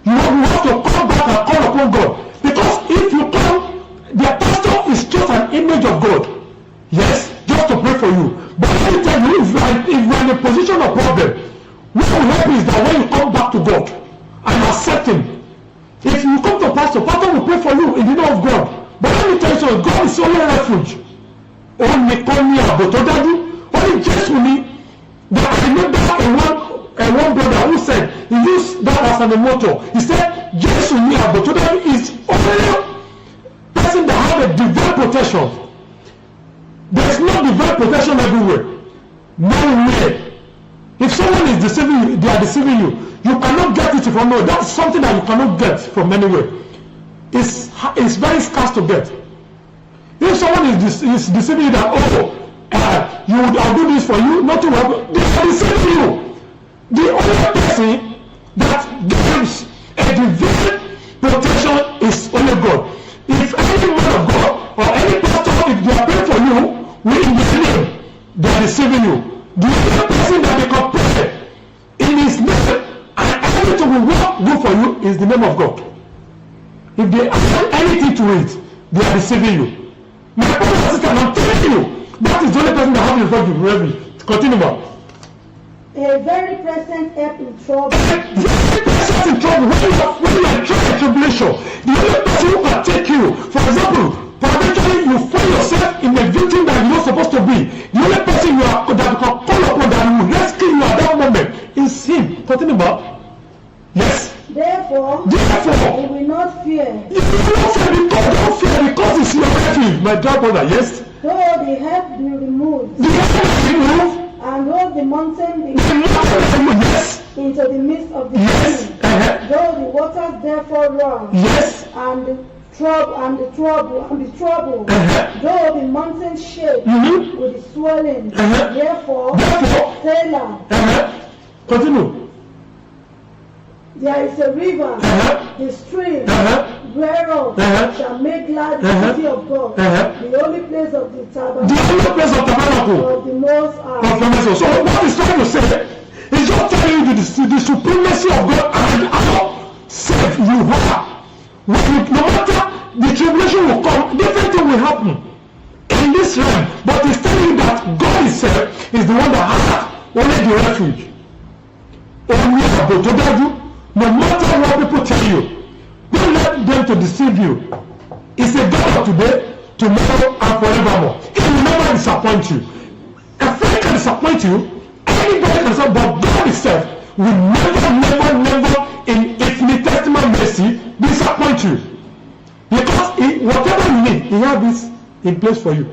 You have to come back and call upon God. Because if you come, their pastor is just an image of God. Yes, just to pray for you. But let me tell you, if you are in a position of problem, what will help is that when you come back to God and accept him, if you come to pastor will pray for you in the name of God. But let me tell you something, God is only refuge. Only just me. That I remember a one brother who said, he used that as an motto. He said, Jesus is only person that have a divine protection. There is no divine protection everywhere. Nowhere. If someone is deceiving you, they are deceiving you. You cannot get it from nowhere. That's something that you cannot get from anywhere. It's very scarce to get. If someone is deceiving you that, I'll do this for you, nothing will happen. They are deceiving you. The only person that gives a divine protection is only God. If any man of God or any pastor, if they are praying for you, in his name, they are deceiving you. The only person that they can pray in his name and everything will work good for you is the name of God. If they add anything to it, they are deceiving you. My brother and sister, I'm telling you, that is the only person that has the refuge. Continue on. A very present help in trouble. Very present in trouble. When you are trying tribulation, the only person who can take you, for example, eventually you find yourself in a victim that you're not supposed to be. The only person that you can call upon that will rescue you at that moment is him. Continue on. Yes. Therefore, you will not fear. You will not fear because it's your refuge, my dear brother. Yes. Though the help be removed. The help be removed. And roll the mountain Yes. into the midst of the Yes. sea. Though the waters therefore roar, Yes. and the trouble, though the mountains shake with the swelling, therefore, Selah, Continue. there is a river, the stream, whereof shall make glad the city of God, the holy place of the tabernacle, The only place of tabernacle. of the Most High. So what he's trying to say is just telling you the supremacy of God and how safe you are. No matter the tribulation will come, different thing will happen in this realm. But he's telling you that God himself is the one that has only the refuge. Only about to do. No matter what people tell you, don't let them to deceive you. It's a God of today, tomorrow, and forevermore. He will never disappoint you. A friend can disappoint you, anybody can disappoint, but God himself will never in infinite testament mercy disappoint you. Because whatever you need, he has this in place for you.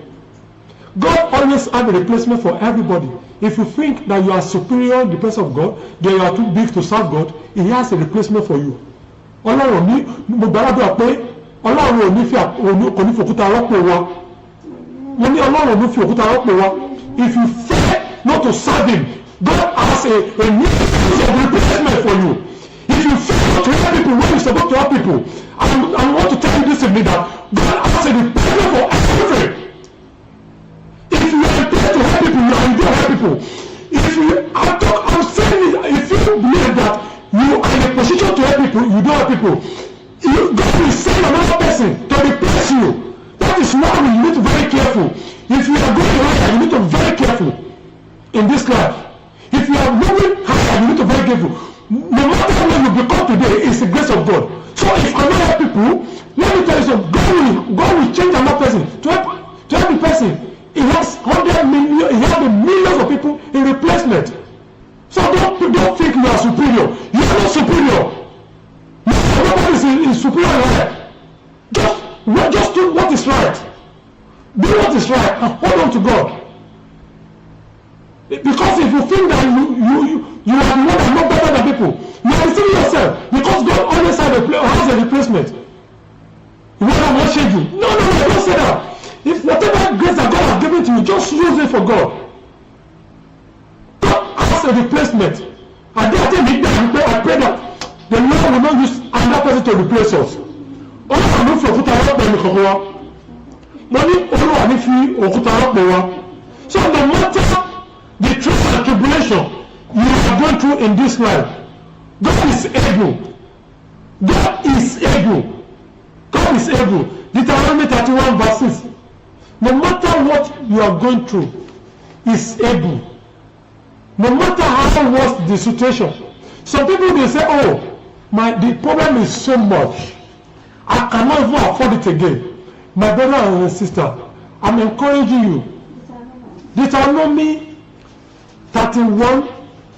God always has a replacement for everybody. If you think that you are superior in the presence of God, that you are too big to serve God, he has a replacement for you. Ọlọ́run ní mo gbàdúrà pé Ọlọ́run ò ní fi òkúta rọ́pò wa. Mo ní Ọlọ́run ò ní fi òkúta rọ́pò wa. If you fail not to serve him, God has a new replacement for you. If you fail not to help people when you're supposed to help people, I want to tell you this in me that God has a replacement for everything. If you are prepared to help people, you are able to help people. I'm saying it, if you believe that you are in a position to help people, you don't help people, God will send another person to replace you. That is why you need to be very careful. If you are going higher, you need to be very careful in this life. If you are moving higher, you need to be very careful. No matter where you become today, it's the grace of God. So if I know people, let me tell you something. God will change another person to help the person. He has 100 million, he has millions of people in replacement. So don't think you are superior. You are not superior. Nobody is superior in life. Just do what is right. Do what is right and hold on to God. Because if you think that you are more and not better than people, you are deceiving yourself. Because God always has a replacement. You want to worship you. No, don't say that. If whatever grace that God has given to you, just use it for God. God has a replacement. And I pray that the Lord will not use another person to replace us. All I know for òkúta rọ́pò ẹni kankan wa. Mo ní Olúwa ní fi òkúta rọ́pò wa. So no matter the trials and tribulation you are going through in this life, God is able. God is able. God is able. Deuteronomy 31 verse 6. No matter what you are going through, is able. No matter how worse the situation. Some people they say, oh, the problem is so much. I cannot even afford it again. My brother and sister, I'm encouraging you. Deuteronomy 31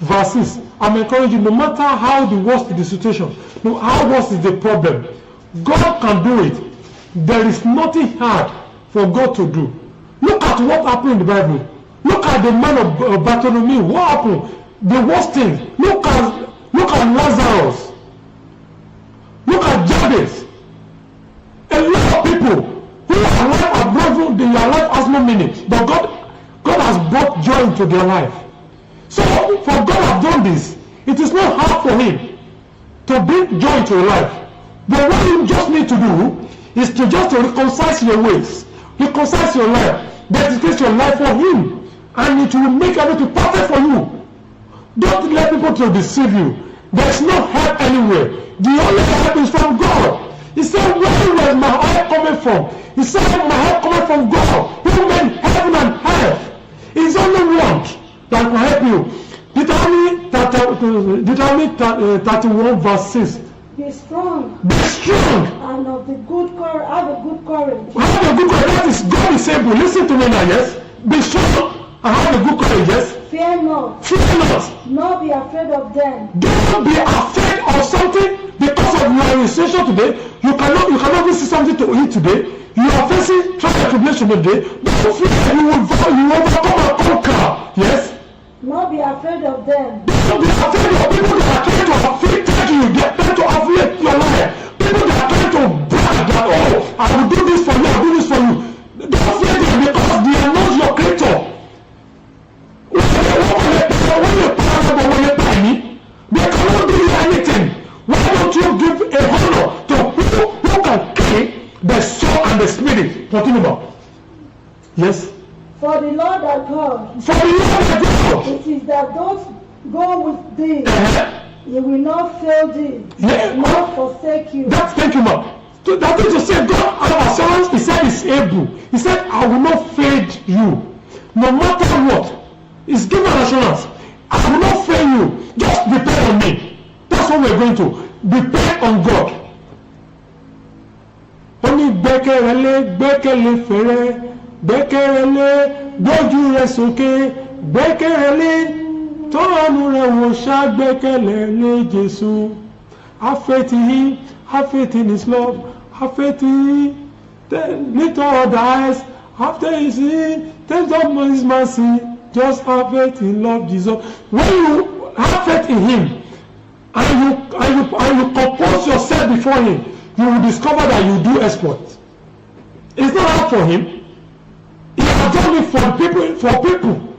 verses. I'm encouraging you, no matter how the worst is the situation, no how worse is the problem, God can do it. There is nothing hard for God to do. Look at what happened in the Bible. Look at the man of Bartholomew. What happened? The worst thing. Look at Lazarus. Look at Jabez. A lot of people who are alive are broken. Their life has no meaning. But God has brought joy into their life. So for God have done this, it is not hard for him to bring joy into your life. But what you just need to do is to reconcile your ways, reconcile your life, dedicate your life for him, and it will make everything perfect for you. Don't let people to deceive you. There's no help anywhere. The only help is from God. He said, where is my help coming from? He said, my help coming from God, who made heaven and earth. He's only one that will help you. Deuteronomy 31 verse 6. Be strong. Be strong. And of the good courage. Have a good courage. Have a good courage. That is God is able. Listen to me now, yes. Be strong and have a good courage, yes. Fear not. Fear not. Nor be afraid of them. Don't be afraid of something because of your situation today. You cannot even see something to eat today. You are facing trial and tribulation today. Don't fear. You will overcome and conquer. Yes. Not be afraid of them. Don't be afraid of people that are trying to afflict you. They are trying to afflict your life. People that are trying to brag that, oh, I will do this for you, I will do this for you. Don't fear them because they are not your creator. They cannot do you anything. Why don't you give a honor to people who can kill the soul and the spirit? Continue about. Yes. For the Lord thy God. For the Lord thy God. It is that doth go with thee. He will not fail thee. Yeah. Nor forsake you. Thank you, ma'am. That is to say, God, our assurance, He said, is able. He said, I will not fail you. No matter what. He's given assurance. I will not fail you. Just depend on me. That's what we're going to. Depend on God. Only gbẹ́kẹ̀lé fẹ́rẹ́, gbẹ́kẹ̀lé gbójú rẹ̀ sókè, gbẹ́kẹ̀lé tọ́rọ̀nù rẹ̀ wò ṣá, gbẹ́kẹ̀lé Jésù. Have faith in Him, have faith in His love, have faith in Him. Lift all the eyes, after His sin, take up His mercy. Just have faith in love Jesus. When you have faith in Him and you compose yourself before Him, you will discover that you do exploits. It's not hard for Him. He has done it for people.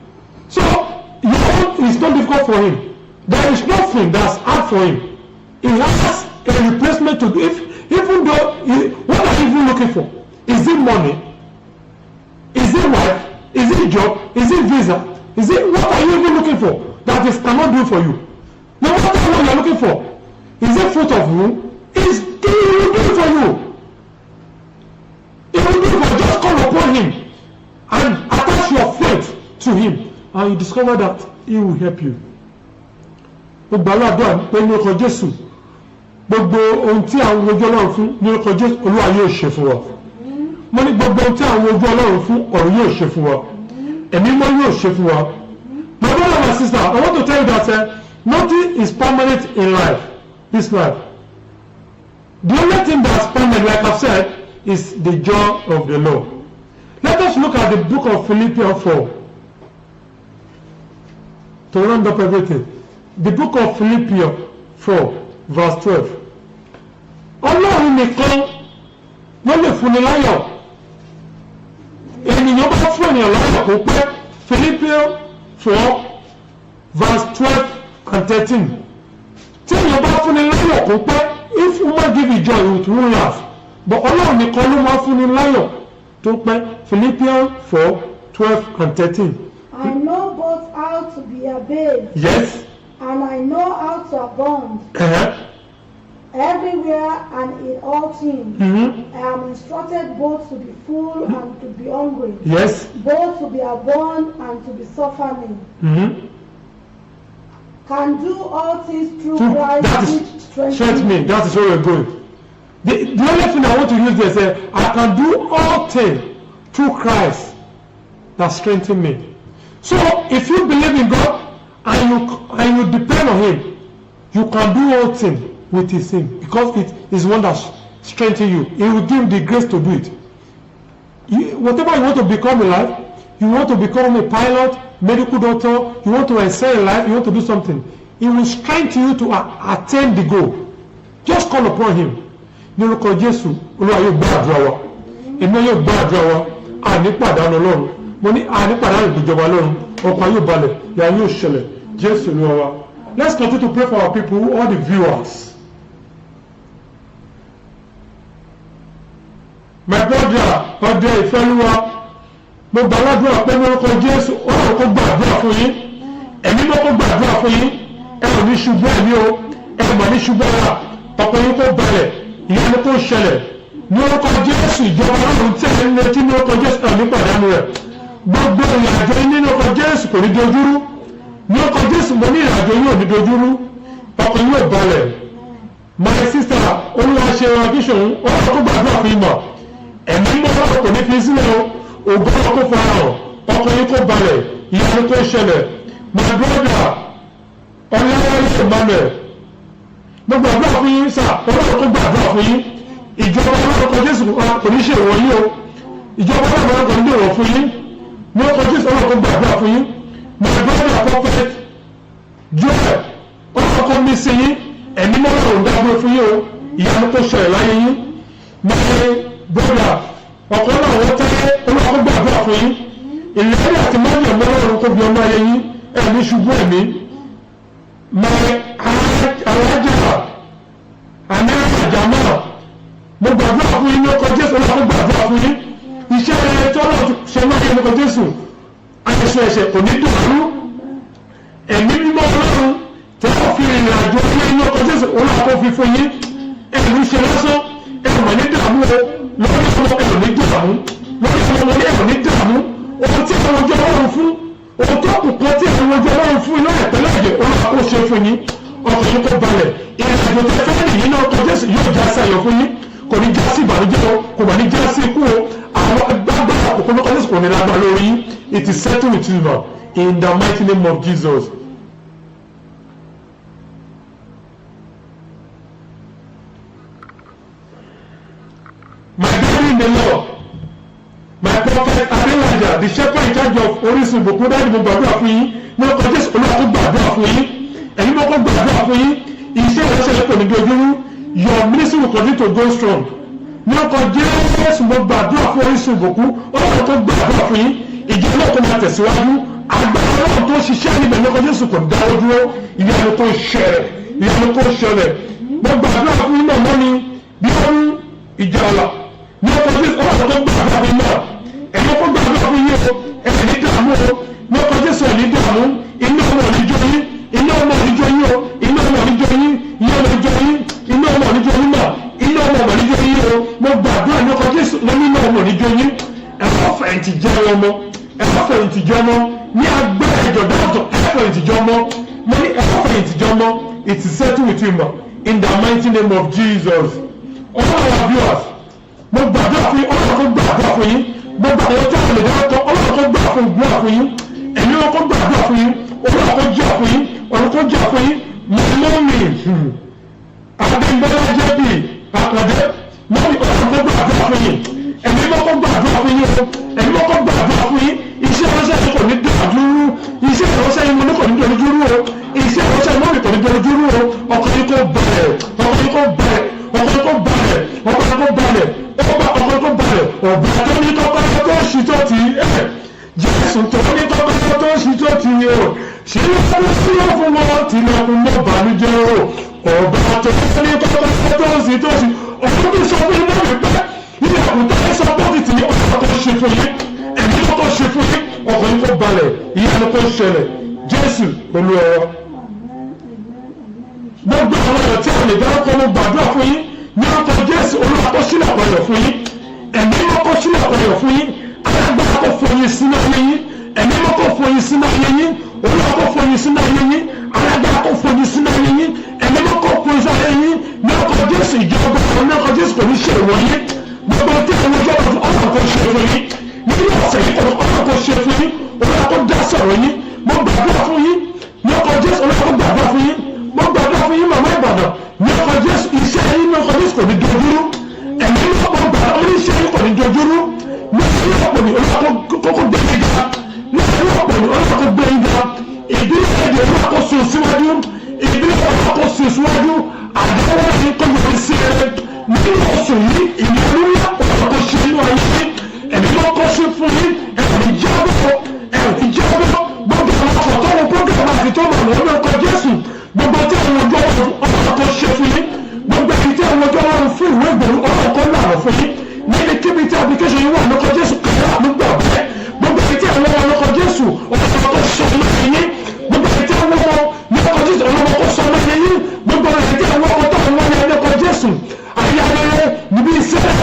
So your own is not difficult for Him. There is nothing that's hard for Him. He has a replacement to do. Even though what are you even looking for? Is it money? Is it wife? Is it job? Is it visa? Is it what are you even looking for that is cannot do for you? No matter what you are looking for, is it fruit of womb? He will do it for you. He will do it for you. Just call upon Him and attach your faith to Him, and you discover that He will help you. Gbogbo aládùn pé ní ọkọ̀ Jésù, gbogbo ohun tí àwọn ojú Ọlọ́run fún ní ọkọ̀ Jésù, Olúwa yóò ṣe fún wa. Mo ní gbogbo ohun tí àwọn ojú Ọlọ́run fún ọ̀run yóò ṣe fún wa. Ẹ̀mí mọ́ yóò ṣe fún wa. My brother and my sister, I want to tell you that nothing is permanent in life, this life. The only thing that's permanent, like I've said, is the joy of the Lord. Let us look at the book of Philippians 4 to round up everything. The book of Philippians 4 verse 12. Ọlọ́run nìkan ló lè fúnni láyọ̀. Ènìyàn bá fún ènìyàn láyọ̀ kó pẹ́. Philippians 4 verse 12 and 13. Tí ènìyàn bá fúnni láyọ̀ kó pẹ́, if woman give you joy, it won't last. But Ọlọ́run nìkan ló máa fúnni láyọ̀ tó pẹ́. Philippians 4 12 and 13. I know both how to be abased. Yes. And I know how to abound. Everywhere and in all things. I am instructed both to be full and to be hungry. Yes. Both to be abundant and to be suffering. Can do all things through Christ which strengthens me. That is where we're going. The only thing I want to use there is I can do all things through Christ that strengthens me. So if you believe in God and you depend on Him, you can do all things with His Him, because it is one that strengthens you. He will give the grace to do it. Whatever you want to become in life, you want to become a pilot, medical doctor, you want to excel in life, you want to do something, He will strengthen you to attain the goal. Just call upon Him. Ní orúkọ Jésù, Olúwa yóò gbọ́ àdúrà wa. Èmi yóò gbọ́ àdúrà wa. Àní pàdánù Ọlọ́run. Mo ní àní pàdánù ìjọba Ọlọ́run. Ọkàn yóò balẹ̀, ìyà yóò ṣẹlẹ̀. Jésù Olúwa wa. Let's continue to pray for our people, all the viewers. My brother, Ìfẹ́lúwa, mo gbàdúrà pé ní orúkọ Jésù, Ọlọ́run kó gbàdúrà fún yín. Ẹ̀mí mọ́ kó gbàdúrà fún yín. Ẹ ò ní ṣubú ẹ̀mí o, ẹ mọ̀ ní ṣubú ẹ̀rà. Ọkàn yín kó balẹ̀, ìyanu kó ṣẹlẹ̀. Ní orúkọ Jésù, ìjọba Ọlọ́run tẹ̀lé ní etí ní orúkọ Jésù ẹ̀mí pàdánù rẹ̀. Gbogbo ìrìnàjò yín nínú orúkọ Jésù kò ní dojúrú. Ní orúkọ Jésù mo ní ìrìnàjò yín ò ní dojúrú. Ọkàn yín ò balẹ̀. My sister, Olúwa ṣe ọdíṣòun, Ọlọ́run kó gbàdúrà fún ìmọ̀. Ẹ̀mí mọ́ Ọlọ́run kò ní fi sílẹ̀ o. Ògo Ọlọ́run kó farahàn. Ọkàn yín kó balẹ̀. Ìyanu kó ṣẹlẹ̀. My brother, Ọláwálé Emmanuel, mo gbàdúrà fún yín sà, Ọlọ́run kó gbàdúrà fún yín. Ìjọba Ọlọ́run kò Jésù kò ní ṣe ìwọ̀n yín o. Ìjọba Ọlọ́run kò ní lè wọ̀ fún yín. Ní ọkọ̀ Jésù Ọlọ́run kó gbàdúrà fún yín. my brother prophet Joel ọkọ̀ mi sí yín ẹ̀mí mọ́ ọ̀rọ̀ dágbé fún yín o ìyanu kò ṣẹlẹ̀ láyé yín my brother ọ̀kan náà wọ́n tẹ́lẹ̀ olùkọ́ gbàdúrà fún yín ìlérí àti mọ́jọ̀ mọ́rọ̀ kó bí ọmọ ayé yín ẹ̀mí ṣubú ẹ̀mí my alájà àmì àjàmọ́ mo gbàdúrà fún yín ní ọkọ̀ Jésù olùkọ́ gbàdúrà fún yín iṣẹ́ rẹ̀ tó lọ́ọ́ ṣe máa yẹ ní ọkọ̀ Jésù àṣẹṣe ẹ̀ṣẹ̀ kò ní dùnú ẹ̀mí mímọ́ Ọlọ́run tí wọ́n fi ìrìn àjò ilé ní ọkọ̀ Jésù olùkọ́ fi fún yín ẹ̀mí ṣe lásán ẹ̀mọ̀ ní dààmú o lórí ọmọ ẹ̀mọ̀ ní dààmú lórí ọmọ ẹ̀mọ̀ ní dààmú ohun tí àwọn ojú Ọlọ́run fún ohun tó kù kan tí àwọn ojú Ọlọ́run fún iná ẹ̀pẹ́lẹ́ ẹ̀jẹ̀ olùkọ́ ṣe fún yín ọkọ̀ yín kó balẹ̀ ìrìn àjò tó fẹ́ nìyí ní ọkọ̀ Jésù yóò já sí ayọ̀ fún yín kò ní já sí ìbànújẹ́ o kò wà ní já sí ikú o àwọn agbára àkókò ní ọkọ̀ Jésù kò ní lágbára lórí yín it is settled with you now in the mighty name of Jesus. My daddy in the Lord, my prophet Adéwàjà, the shepherd in charge of Orísun ìbùkún dáàdì mo gbàdúrà fún yín ní ọkọ̀ Jésù olúwa tó gbàdúrà fún yín ẹ̀yin mo kọ́ gbàdúrà fún yín iṣẹ́ ìránṣẹ́ pẹ̀lú dojúrú your ministry will continue to go strong ní ọkọ̀ Jésù mo gbàdúrà fún Orísun ìbùkún olúwa tó gbàdúrà fún yín ìjọ náà tó máa tẹ̀síwájú agbára Ọlọ́run tó ṣiṣẹ́ níbẹ̀ ní ọkọ̀ Jésù kò dáwọ́ dúró ìyanu tó ṣẹlẹ̀ mo gbàdúrà fún yín náà mọ́ni bí wọ́n ìjà ọ̀la ní ọkọ̀ Jésù ọlọ́run tó gbàdúrà fún náà ẹ̀yọ́ kó gbàdúrà fún yín o ẹ̀sẹ̀ ní dààmú o ní ọkọ̀ Jésù ẹ̀ ní dààmú iná ọmọ òníjọ yín iná ọmọ òníjọ yín o iná ọmọ òníjọ yín iná ọmọ òníjọ yín iná ọmọ òníjọ yín náà iná ọmọ òníjọ yín o mo gbàdúrà ní ọkọ̀ Jésù lọ́ní iná ọmọ òníjọ yín ẹ̀fọ́ fẹ̀yìntì jẹ́ ọmọ ẹ̀fọ́ fẹ̀yìntì jẹ́ ọmọ ní agbára ìjọba ọ̀tọ̀ ẹ̀fọ́ fẹ̀yìntì jẹ́ ọmọ mo ní ẹ̀fọ́ fẹ̀yìntì jẹ́ ọmọ it is settled with him in the mighty name of Jesus. All our viewers mo gbàdúrà fún yín ọlọ́run kó gbàdúrà fún yín gbogbo àwọn tí a lè dára tán ọlọ́run kó gbàdúrà fún gbàdúrà fún yín ẹ̀mí wọn kó gbàdúrà fún yín ọlọ́run kó jà fún yín ọlọ́run kó jà fún yín mọ́mí Adéńbọ́lá jẹ́bi àkàndé mọ́mí ọlọ́run kó gbàdúrà fún yín ẹ̀mí wọn kó gbàdúrà fún yín ẹ̀mí wọn kó gbàdúrà fún yín iṣẹ́ ìránṣẹ́ yìí kò ní dàdúrú iṣẹ́ ìránṣẹ́ yìí mo ní kò ní dojúrú o iṣẹ́ ìránṣẹ́ yìí mọ́mí kò ní dojúrú o ọkọ̀ yìí kó balẹ̀ ọkọ̀ yìí kó balẹ̀ ọkọ̀ tó balẹ̀ ọkọ̀ tó balẹ̀ ọkọ̀ tó balẹ̀ ọ̀bẹ tó ní kọ́kọ́rọ́ tó ṣì tó ti Jésù tó ní kọ́kọ́rọ́ tó ṣì tó ti o ṣe é fún sílẹ̀ fún wọn tilẹ̀kùn mọ́ bànújẹ́ o ọ̀bẹ tó ní kọ́kọ́rọ́ tó ṣì tó ti ọ̀bẹ tó sọ fún yín lórí pé ilẹ̀kùn tó ń sọ bọ́ọ̀dì tì ní ọ̀bẹ tó ṣe fún yín ẹ̀mí tó ṣe fún yín ọkọ̀ yín kó balẹ̀ ìyanu kó ṣẹlẹ̀ Jésù Olúwa gbogbo àwọn ọ̀rọ̀ tí a lè dárúkọ mo gbàdúrà fún yín ní ọkọ̀ Jésù Olúwa kó sílẹ̀ ọ̀yọ̀ fún yín ẹ̀mí mọ́ kó sílẹ̀ ọ̀yọ̀ fún yín alágbára kó fún yín sínú ayé yín ẹ̀mí mọ́ kó fún yín sínú ayé yín Olúwa kó fún yín sínú ayé yín alágbára kó fún yín sínú ayé yín ẹ̀mí mọ́ kó fún yín sínú ayé yín ní ọkọ̀ Jésù ìjọba ní ọkọ̀ Jésù kò ní ṣe ìwọ̀ yín gbogbo tí àwọn ọjọ́ ọ̀rọ̀ kó ṣe fún yín nínú ọ̀sẹ̀ yìí ọ̀rọ̀ kó ṣe fún yín Olúwa kó dá sọ̀rọ̀ yín mo gbàdúrà fún yín ní ọkọ̀ Jésù Olúwa kó gbàdúrà fún yín mo gbàdúrà fún yín màmá Ìbàdàn ní ọkọ̀ Jésù iṣẹ́ yín ní ọkọ̀ Jésù kò ní dojúrú ẹ̀mí ní ọkọ̀ gbà oníṣẹ́ yín kò ní dojúrú ní ọkọ̀ ní Olúwa kó gbé yín ga ní ọkọ̀ ní Olúwa kó gbé yín ga ìdílé èdè Olúwa kó sùn síwájú ìdílé Olúwa kó sùn síwájú àdéhùn yìí kó yọrí sí ẹ nínú oṣù yìí ìlú ńlá Olúwa kó ṣe inú ayé yín ẹ̀mí ló kó ṣe fún yín ẹ̀mí jábọ̀ gbogbo àwọn ọ̀tọ̀ wọn program àti tó wà lọ́wọ́ ọkọ̀ Jésù gbogbo tí àwọn ọjọ́ ọlọ́run kò ṣe fún yín gbogbo èyí tí àwọn ọjọ́ ọlọ́run fún ìwé ìgbòho ọlọ́run kò lànà fún yín níbi kíbi tí application yìí wà lọ́kọ̀ Jésù kẹ̀kẹ́ àmúgbà bẹ́ẹ̀ gbogbo èyí tí àwọn ọmọ lọ́kọ̀ Jésù ọlọ́run kò ṣe lọ́kọ̀ yín gbogbo èyí tí àwọn ọmọ lọ́kọ̀ Jésù ọlọ́run kò sọ lọ́kọ̀ yín gbogbo èyí tí àwọn ọmọ tó àwọn ọmọ lọ́kọ̀ Jésù ayé ayẹyẹ níbi ìṣẹ́lẹ̀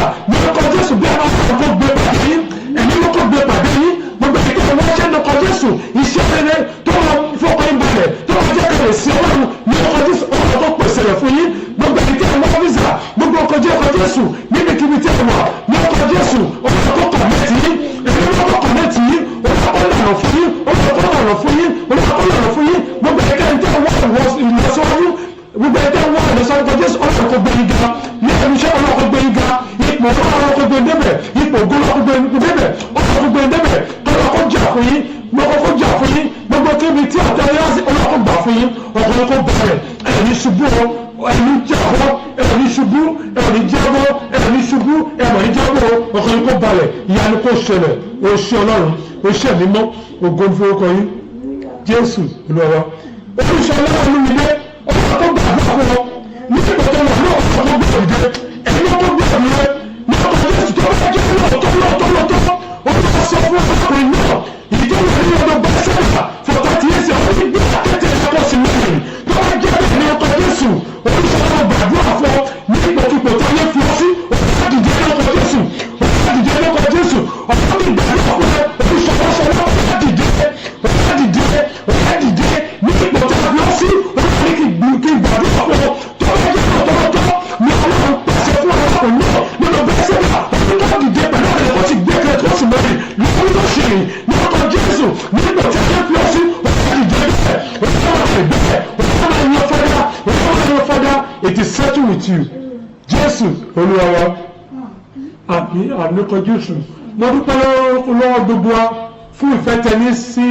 lọ́kọ̀ Jésù bí àwọn ọmọ kò gbé pàdé yín ẹ̀mí ló kò gbé pàdé yín gbogbo èyí tí àwọn ọmọ lọ́kọ̀ Jésù iṣẹ́ rere tó wọn fọkàn ìbàlẹ̀ tó wọn jẹ́ kẹ̀lẹ̀ sí ọlọ́run ní ọkọ̀ Jésù ọlọ́run tó pèsè rẹ̀ fún yín gbogbo èyí tí àwọn visa gbogbo ọkọ̀ Jésù níbikíbi tí àwọn ní ọkọ̀ Jésù ọlọ́run tó kọ̀mẹ́tì yín ẹ̀mí ló kọ̀ kọ̀mẹ́tì yín ọlọ́run tó lànà fún yín ọlọ́run tó lànà fún yín ọlọ́run tó lànà fún yín gbogbo èyí tí àwọn ìlọsíwájú gbogbo èyí tí àwọn ìlọsíwájú Jésù ọlọ́run kò gbé yín ga ní ẹnu iṣẹ́ ọlọ́run kò gbé yín ga ipò ọlọ́run kò gbé débẹ̀ ipò ògo ọlọ́run kò gbé débẹ̀ ọlọ́run kò gbé débẹ̀ tọ́lọ́ kó jà fún yín gbogbo kó jà fún yín gbogbo kó balẹ̀ ẹ̀rí ṣubú ẹ̀rí jábọ́ ẹ̀rí ṣubú ẹ̀rí jábọ́ ẹ̀rí ṣubú ẹ̀rí jábọ́ ọkàn kó balẹ̀ ìyanu kó ṣẹlẹ̀ oṣù ọlọ́run oṣù mímọ́ ògo forúkọ yín jésù olúwa oṣù ọlọ́run mi dé ọkàn tó gbàgbọ́ fún ọ nígbà tó wà náà ọkàn tó gbàgbọ́ dé ẹ̀rí tó gbàgbọ́ rẹ ní ọkàn jésù tó bá jẹ́ lọ́tọ́ ó sọ fún ọkùnrin náà ìjọba ní ọdún bá sẹ́yà fọ̀tà tí yẹn sẹ́ wọ́n ti gbé àtẹ̀tẹ̀ ẹ̀kọ́ sí mẹ́rin tó bá jẹ́ bẹ́ẹ̀ ní ọkọ̀ jésù oríṣiríṣi gbàdúrà fọ ní ipòkipò tó yẹ fi ọ sí ọ̀pá dìde lọ́kọ̀ jésù ọ̀pá dìde lọ́kọ̀ jésù ọ̀pá dìde lọ́kọ̀ oríṣiríṣi ọ̀pá dìde ní ipò tó fi ọ sí ọ̀pá kí gbàdúrà fọ tó bá jẹ́ ọ̀tọ̀ọ̀tọ̀ ní ọlọ́run pàṣẹ fún ọlọ́run náà nínú bẹ́ẹ̀ sẹ́yà ọ̀pá dìde pẹ̀lú àrẹ̀ ó ti gbé kẹ́kọ̀ọ́ sí mẹ́rin lọ́kọ̀ tó ṣe ní ọkọ̀ jésù nígbà tí a yẹ fi ọ sí ọ̀pá dìde bẹ́ẹ̀ Father, it is settled with you. Jésù Olúwa wa. Àmì kọ Jésù. Mo dúpẹ́ lọ́wọ́ gbogbo wa fún ìfẹ́ tẹni sí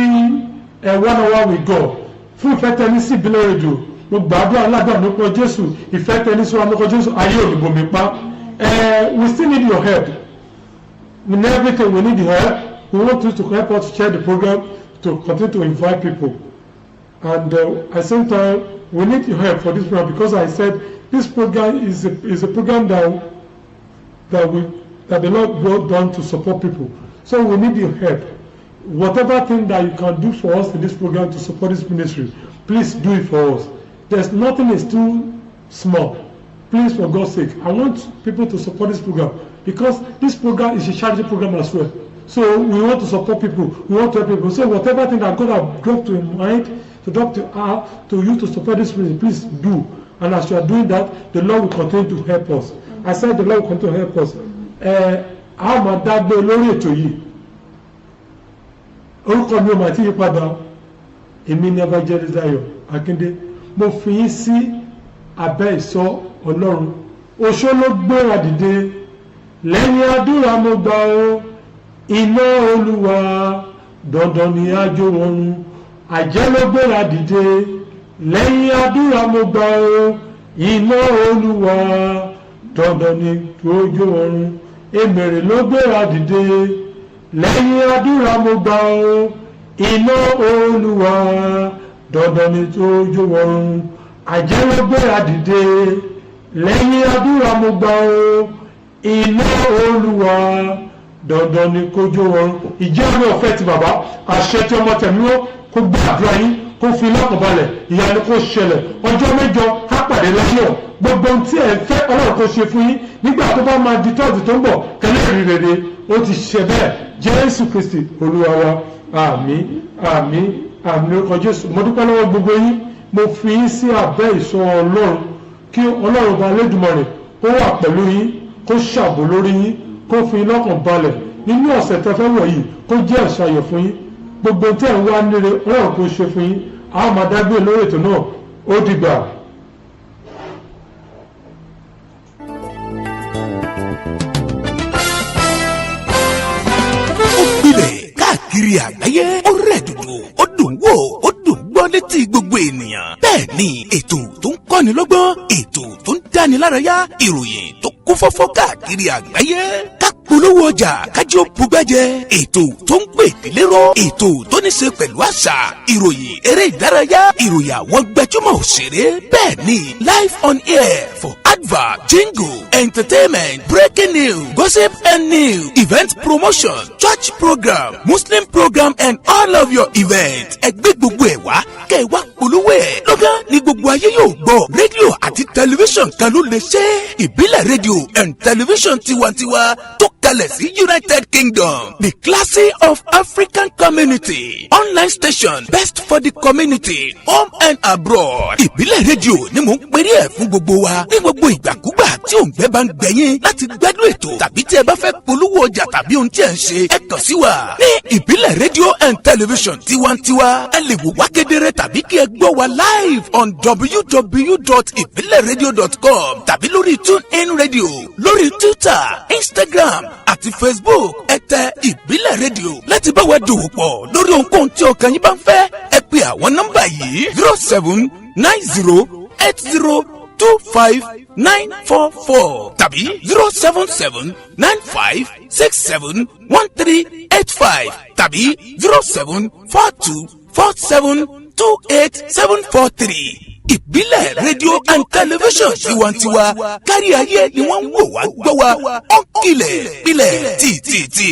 One Hour with God. Fún ìfẹ́ tẹni sí ìbílẹ̀ rédíò. Mo gbàdúrà aládùn àmì kọ Jésù. Ìfẹ́ tẹni sí àmì kọ Jésù. Ayé òdìbò mi pa. We still need your help. In everything we need your help. We want you to help us share the program to continue to invite people. And at the same time, we need your help for this program because I said this program is a program that the Lord brought down to support people. So we need your help. Whatever thing that you can do for us in this program to support this ministry, please do it for us. There's nothing is too small. Please, for God's sake, I want people to support this program because this program is a charity program as well. So we want to support people. We want to help people. So whatever thing that God has dropped to your mind, to drop to you to support this ministry, please do. And as you are doing that, the Lord will continue to help us. I said the Lord will continue to help us. A máa dágbé lórí ètò yìí. Orúkọ mi ò máa ti yí padà. Èmi ni Evangelist Ayọ̀ Akíndé. Mo fi yín sí abẹ́ ìṣọ́ Ọlọ́run. Oṣó ló gbéra dìde. Lẹ́yìn àdúrà mo gbà ó. Iná Olúwa dandan ni àjò ọ̀run. Àjẹ́ ló gbéra dìde. Lẹ́yìn àdúrà mo gbà ó. Iná Olúwa dandan ni àjò ọ̀run. Èmèrè ló gbéra dìde. Lẹ́yìn àdúrà mo gbà ó. Iná Olúwa dandan ni àjò ọ̀run. Àjẹ́ ló gbéra dìde. Lẹ́yìn àdúrà mo gbà ó. Iná Olúwa dandan ni kójó ọ̀run. Ìjẹ́ àmì ọ̀fẹ́ ti bàbá àṣẹ tí ọmọ tẹ̀mí ó kó gbé àdúrà yín kó fi lọ́kàn balẹ̀ ìyanu kó ṣẹlẹ̀ ọjọ́ mẹ́jọ ká pàdé láyọ̀ gbogbo ohun tí ẹ fẹ́ Ọlọ́run kó ṣe fún yín nígbà tó bá máa di tọ́ọ̀dù tó ń bọ̀ kẹ́lẹ́ rí rere ó ti ṣe bẹ́ẹ̀ Jésù Kristi Olúwa wa àmín àmín àmín orúkọ Jésù. Mo dúpẹ́ lọ́wọ́ gbogbo yín mo fi yín sí abẹ́ ìṣọ́ Ọlọ́run kí Ọlọ́run bá Olódùmarè kó wà pẹ̀lú yín kó ṣàbò lórí yín kó fi yín lọ́kàn balẹ̀ nínú ọ̀sẹ̀ tẹ́ fẹ́ wọ̀ yìí kó jẹ́ àṣàyọ̀ fún yín gbogbo tí ẹ̀ ń wá nílé Ọlọ́run kó ṣe fún yín àwọn máa dágbé lórí ètò náà ó dìgbà. Ó gbilẹ̀ káàkiri àgbáyé ó rẹ̀ dùdù ó dùn wò ó dùn gbọ́ létí gbogbo ènìyàn. Bẹ́ẹ̀ ni ètò tó ń kọ́ni lọ́gbọ́n ètò tó ń dáni lárayá ìròyìn tó kún fọ́fọ́ káàkiri àgbáyé. Polówó ọjà kájí ó bugbẹ́jẹ ètò tó ń pè délérò ètò tó ní ṣe pẹ̀lú àṣà ìròyìn eré ìdárayá ìròyìn àwọn gbajúmọ̀ òṣèré bẹ́ẹ̀ ni live on air for advert jingle entertainment breaking news gossip and news event promotion church program muslim program and all of your events ẹgbẹ́ gbogbo ẹ̀ wá kẹ́ ẹ wá polówó ẹ̀ lọ́gán ni gbogbo ayé yóò gbọ́ rédíò àti tẹlifíṣàn kan ló lè ṣe ìbílẹ̀ rédíò and tẹlifíṣàn tiwantiwa tó kalẹ̀ sí United Kingdom, the classy of African community, online station best for the community, home and abroad. Ìbílẹ̀ rédíò ni mò ń pèrè ẹ̀ fún gbogbo wa ní gbogbo ìgbàkúgbà tí òǹgbẹ́ bá ń gbẹ̀yìn láti gbádùn ètò tàbí tí ẹ bá fẹ́ polówó ọjà tàbí ohun tí ẹ ń ṣe ẹ kàn sí wa ní ìbílẹ̀ rédíò and television tiwantiwa. Ẹ lè wò wá kedere tàbí kí ẹ gbọ́ wa live on www.ibileradio.com tàbí lórí TuneIn Radio lórí Twitter, Instagram àti Facebook ẹ tẹ ìbílẹ̀ rédíò láti bá wa dòwò pọ̀ lórí ohunkóhun tí ọkàn yín bá ń fẹ́ ẹ pè àwọn nọ́mbà yìí 9080259444 tàbí 07795671385 tàbí 07424728743. ìbílẹ̀ rédíò and tẹlifíṣàn tiwantiwa kárí ayé ni wọ́n ń wò wá gbọ́ wa ó ń kilẹ̀ pilẹ̀ tìtìtì.